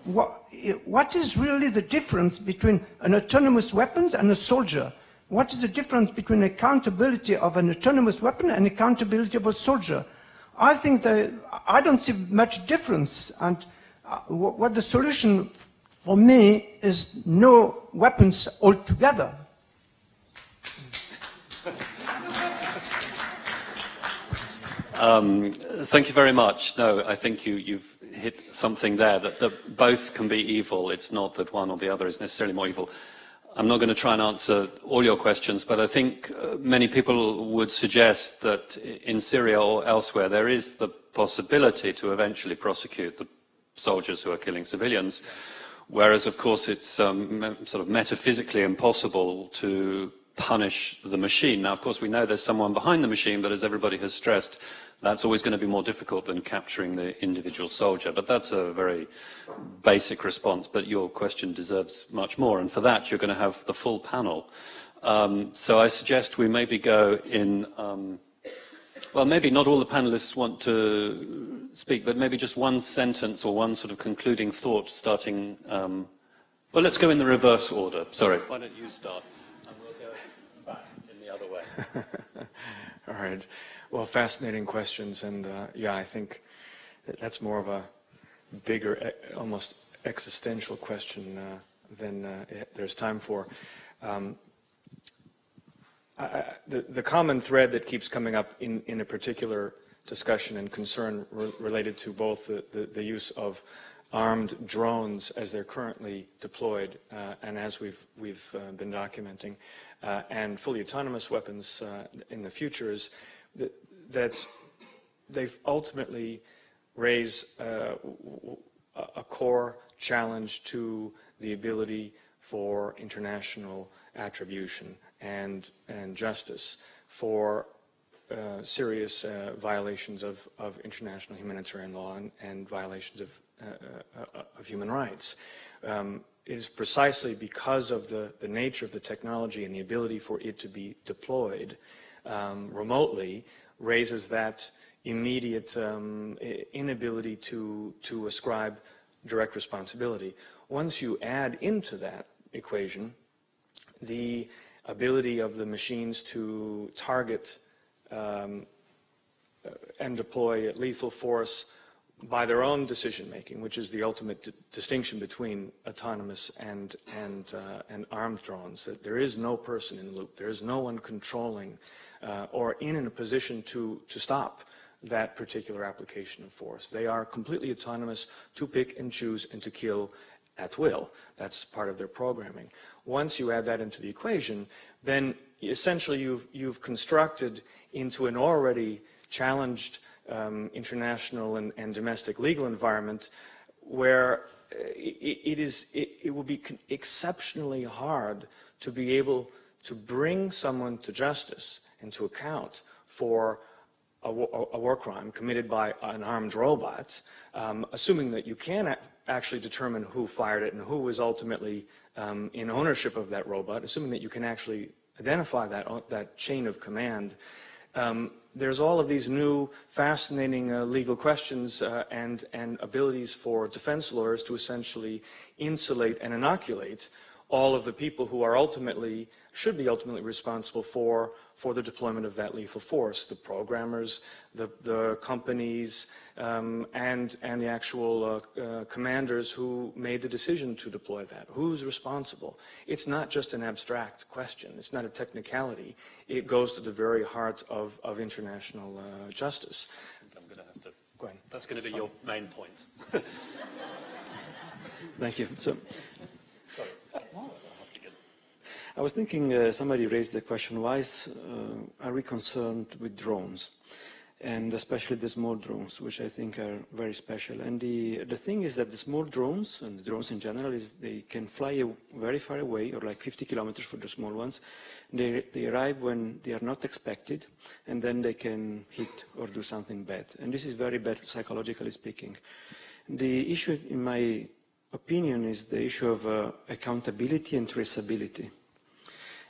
what is really the difference between an autonomous weapon and a soldier? What is the difference between accountability of an autonomous weapon and accountability of a soldier? I think that I don't see much difference, and what the solution for me is no weapons altogether. Thank you very much. No, I think you've hit something there, that both can be evil. It's not that one or the other is necessarily more evil. I'm not going to try and answer all your questions, but I think many people would suggest that in Syria or elsewhere there is the possibility to eventually prosecute the soldiers who are killing civilians, whereas of course it's sort of metaphysically impossible to punish the machine. Now, of course, we know there's someone behind the machine, but as everybody has stressed, that's always going to be more difficult than capturing the individual soldier. But that's a very basic response, but your question deserves much more, and for that you're going to have the full panel. So I suggest we maybe go in, well, maybe not all the panelists want to speak, but maybe just one sentence or one sort of concluding thought starting, well, let's go in the reverse order. Sorry, why don't you start? Back in the other way. All right. Well, fascinating questions, and yeah, I think that's more of a bigger, almost existential question than there's time for. The common thread that keeps coming up in a particular discussion and concern related to both the use of armed drones as they're currently deployed and as we've been documenting, and fully autonomous weapons in the future is that they ultimately raise a core challenge to the ability for international attribution and justice for serious violations of international humanitarian law and violations of human rights. It is precisely because of the nature of the technology and the ability for it to be deployed remotely raises that immediate inability to ascribe direct responsibility. Once you add into that equation the ability of the machines to target and deploy lethal force by their own decision-making, which is the ultimate distinction between autonomous and armed drones, that there is no person in the loop, there is no one controlling or in a position to stop that particular application of force. They are completely autonomous to pick and choose and to kill at will. That's part of their programming. Once you add that into the equation, then essentially you've constructed into an already challenged international and domestic legal environment where it will be exceptionally hard to be able to bring someone to justice and to account for a war crime committed by an armed robot, assuming that you can actually determine who fired it and who was ultimately in ownership of that robot, assuming that you can actually identify that chain of command. There's all of these new fascinating legal questions and abilities for defense lawyers to essentially insulate and inoculate all of the people who are should be ultimately responsible for the deployment of that lethal force, the programmers, the companies, and the actual commanders who made the decision to deploy that. Who's responsible? It's not just an abstract question. It's not a technicality. It goes to the very heart of international justice. I'm going to have to go ahead. That's going to be your main point. Thank you. So, sorry. I was thinking, somebody raised the question, why are we concerned with drones? And especially the small drones, which I think are very special. And the thing is that the small drones, and the drones in general, is they can fly very far away, or like 50 kilometers for the small ones. They arrive when they are not expected, and then they can hit or do something bad. And this is very bad, psychologically speaking. The issue, in my opinion, is the issue of accountability and traceability.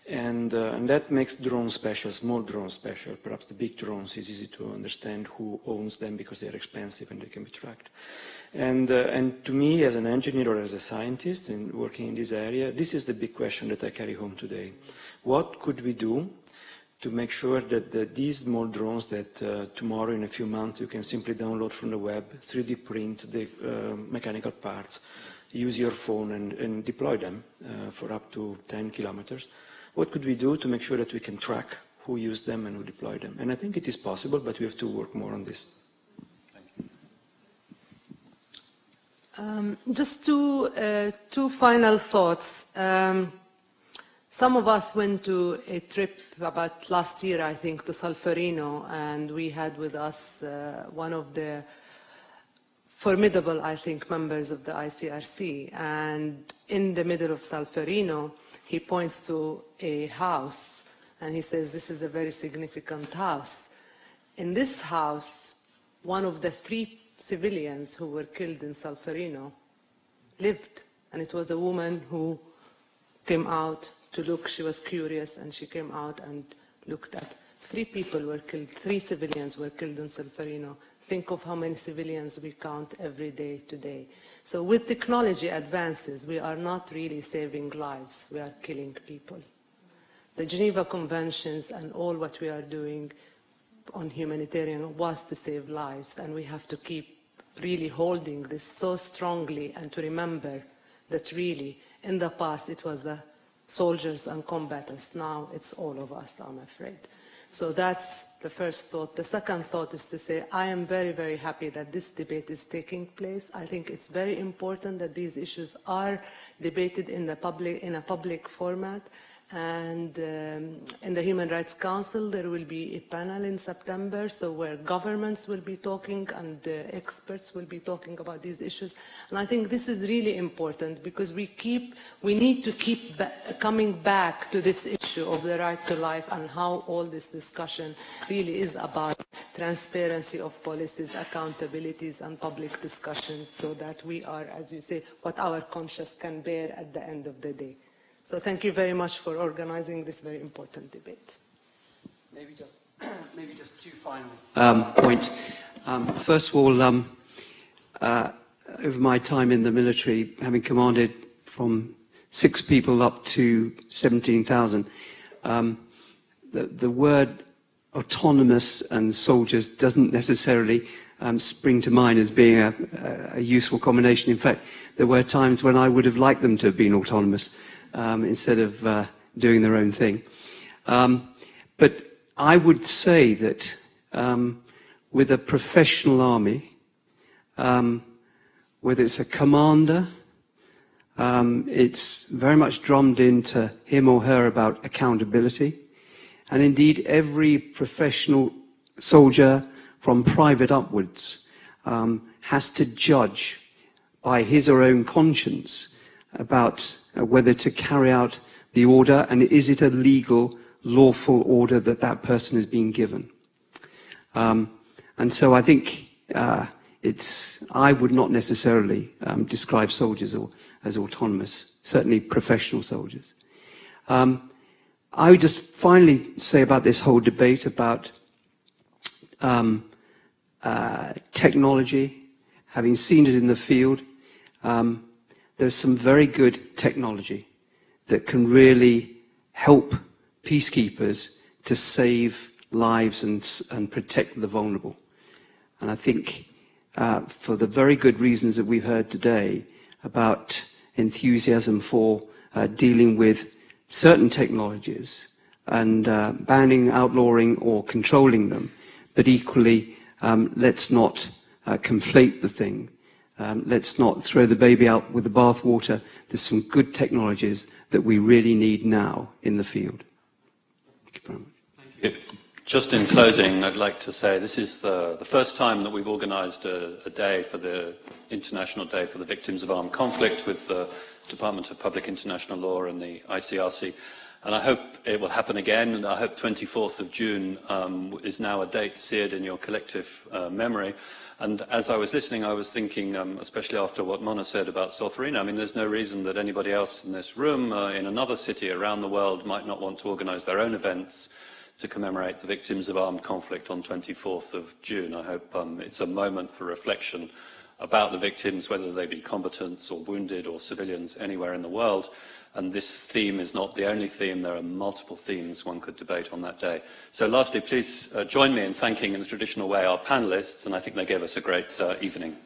And that makes drones special, small drones special. Perhaps the big drones is easy to understand who owns them because they are expensive and they can be tracked. And to me, as an engineer or as a scientist and working in this area, this is the big question that I carry home today. What could we do to make sure that these small drones that tomorrow, in a few months, you can simply download from the web, 3D print the mechanical parts, use your phone and deploy them for up to 10 kilometers. What could we do to make sure that we can track who used them and who deployed them? And I think it is possible, but we have to work more on this. Thank you. Just two final thoughts. Some of us went to a trip about last year, I think, to Solferino, and we had with us one of the formidable, I think, members of the ICRC. And in the middle of Solferino, he points to a house, and he says, this is a very significant house. In this house, one of the 3 civilians who were killed in Solferino lived, and it was a woman who came out to look. She was curious, and she came out and looked at. 3 people were killed, 3 civilians were killed in Solferino. Think of how many civilians we count every day today. So with technology advances, we are not really saving lives, we are killing people. The Geneva Conventions and all what we are doing on humanitarian was to save lives, and we have to keep really holding this so strongly and to remember that really in the past it was the soldiers and combatants, now it's all of us, I'm afraid. So that's the first thought. The second thought is to say, I am very, very happy that this debate is taking place. I think it's very important that these issues are debated in a public format. And in the Human Rights Council, there will be a panel in September, so where governments will be talking and experts will be talking about these issues. And I think this is really important because we need to keep coming back to this issue of the right to life and how all this discussion really is about transparency of policies, accountabilities, and public discussions so that we are, as you say, what our conscience can bear at the end of the day. So thank you very much for organizing this very important debate. Maybe just two final points. First of all, over my time in the military, having commanded from 6 people up to 17,000, the word autonomous and soldiers doesn't necessarily spring to mind as being a useful combination. In fact, there were times when I would have liked them to have been autonomous. Instead of doing their own thing. But I would say that with a professional army, whether it's a commander, it's very much drummed into him or her about accountability. And indeed, every professional soldier from private upwards has to judge by his or her own conscience about whether to carry out the order, and is it a legal, lawful order that that person is being given. And so I think I would not necessarily describe soldiers as autonomous, certainly professional soldiers. I would just finally say about this whole debate about technology, having seen it in the field, there's some very good technology that can really help peacekeepers to save lives and protect the vulnerable. And I think for the very good reasons that we've heard today about enthusiasm for dealing with certain technologies and banning, outlawing or controlling them, but equally let's not conflate the thing. Let's not throw the baby out with the bathwater. There's some good technologies that we really need now in the field. Thank you very much. Thank you. Just in closing, I'd like to say this is the first time that we've organised a day for the International Day for the Victims of Armed Conflict with the Department of Public International Law and the ICRC. And I hope it will happen again, and I hope 24th of June is now a date seared in your collective memory. And as I was listening, I was thinking, especially after what Mona said about Solferino, I mean, there's no reason that anybody else in this room, in another city around the world, might not want to organise their own events to commemorate the victims of armed conflict on 24th of June. I hope it's a moment for reflection about the victims, whether they be combatants or wounded or civilians anywhere in the world. And this theme is not the only theme. There are multiple themes one could debate on that day. So lastly, please join me in thanking in the traditional way our panelists, and I think they gave us a great evening.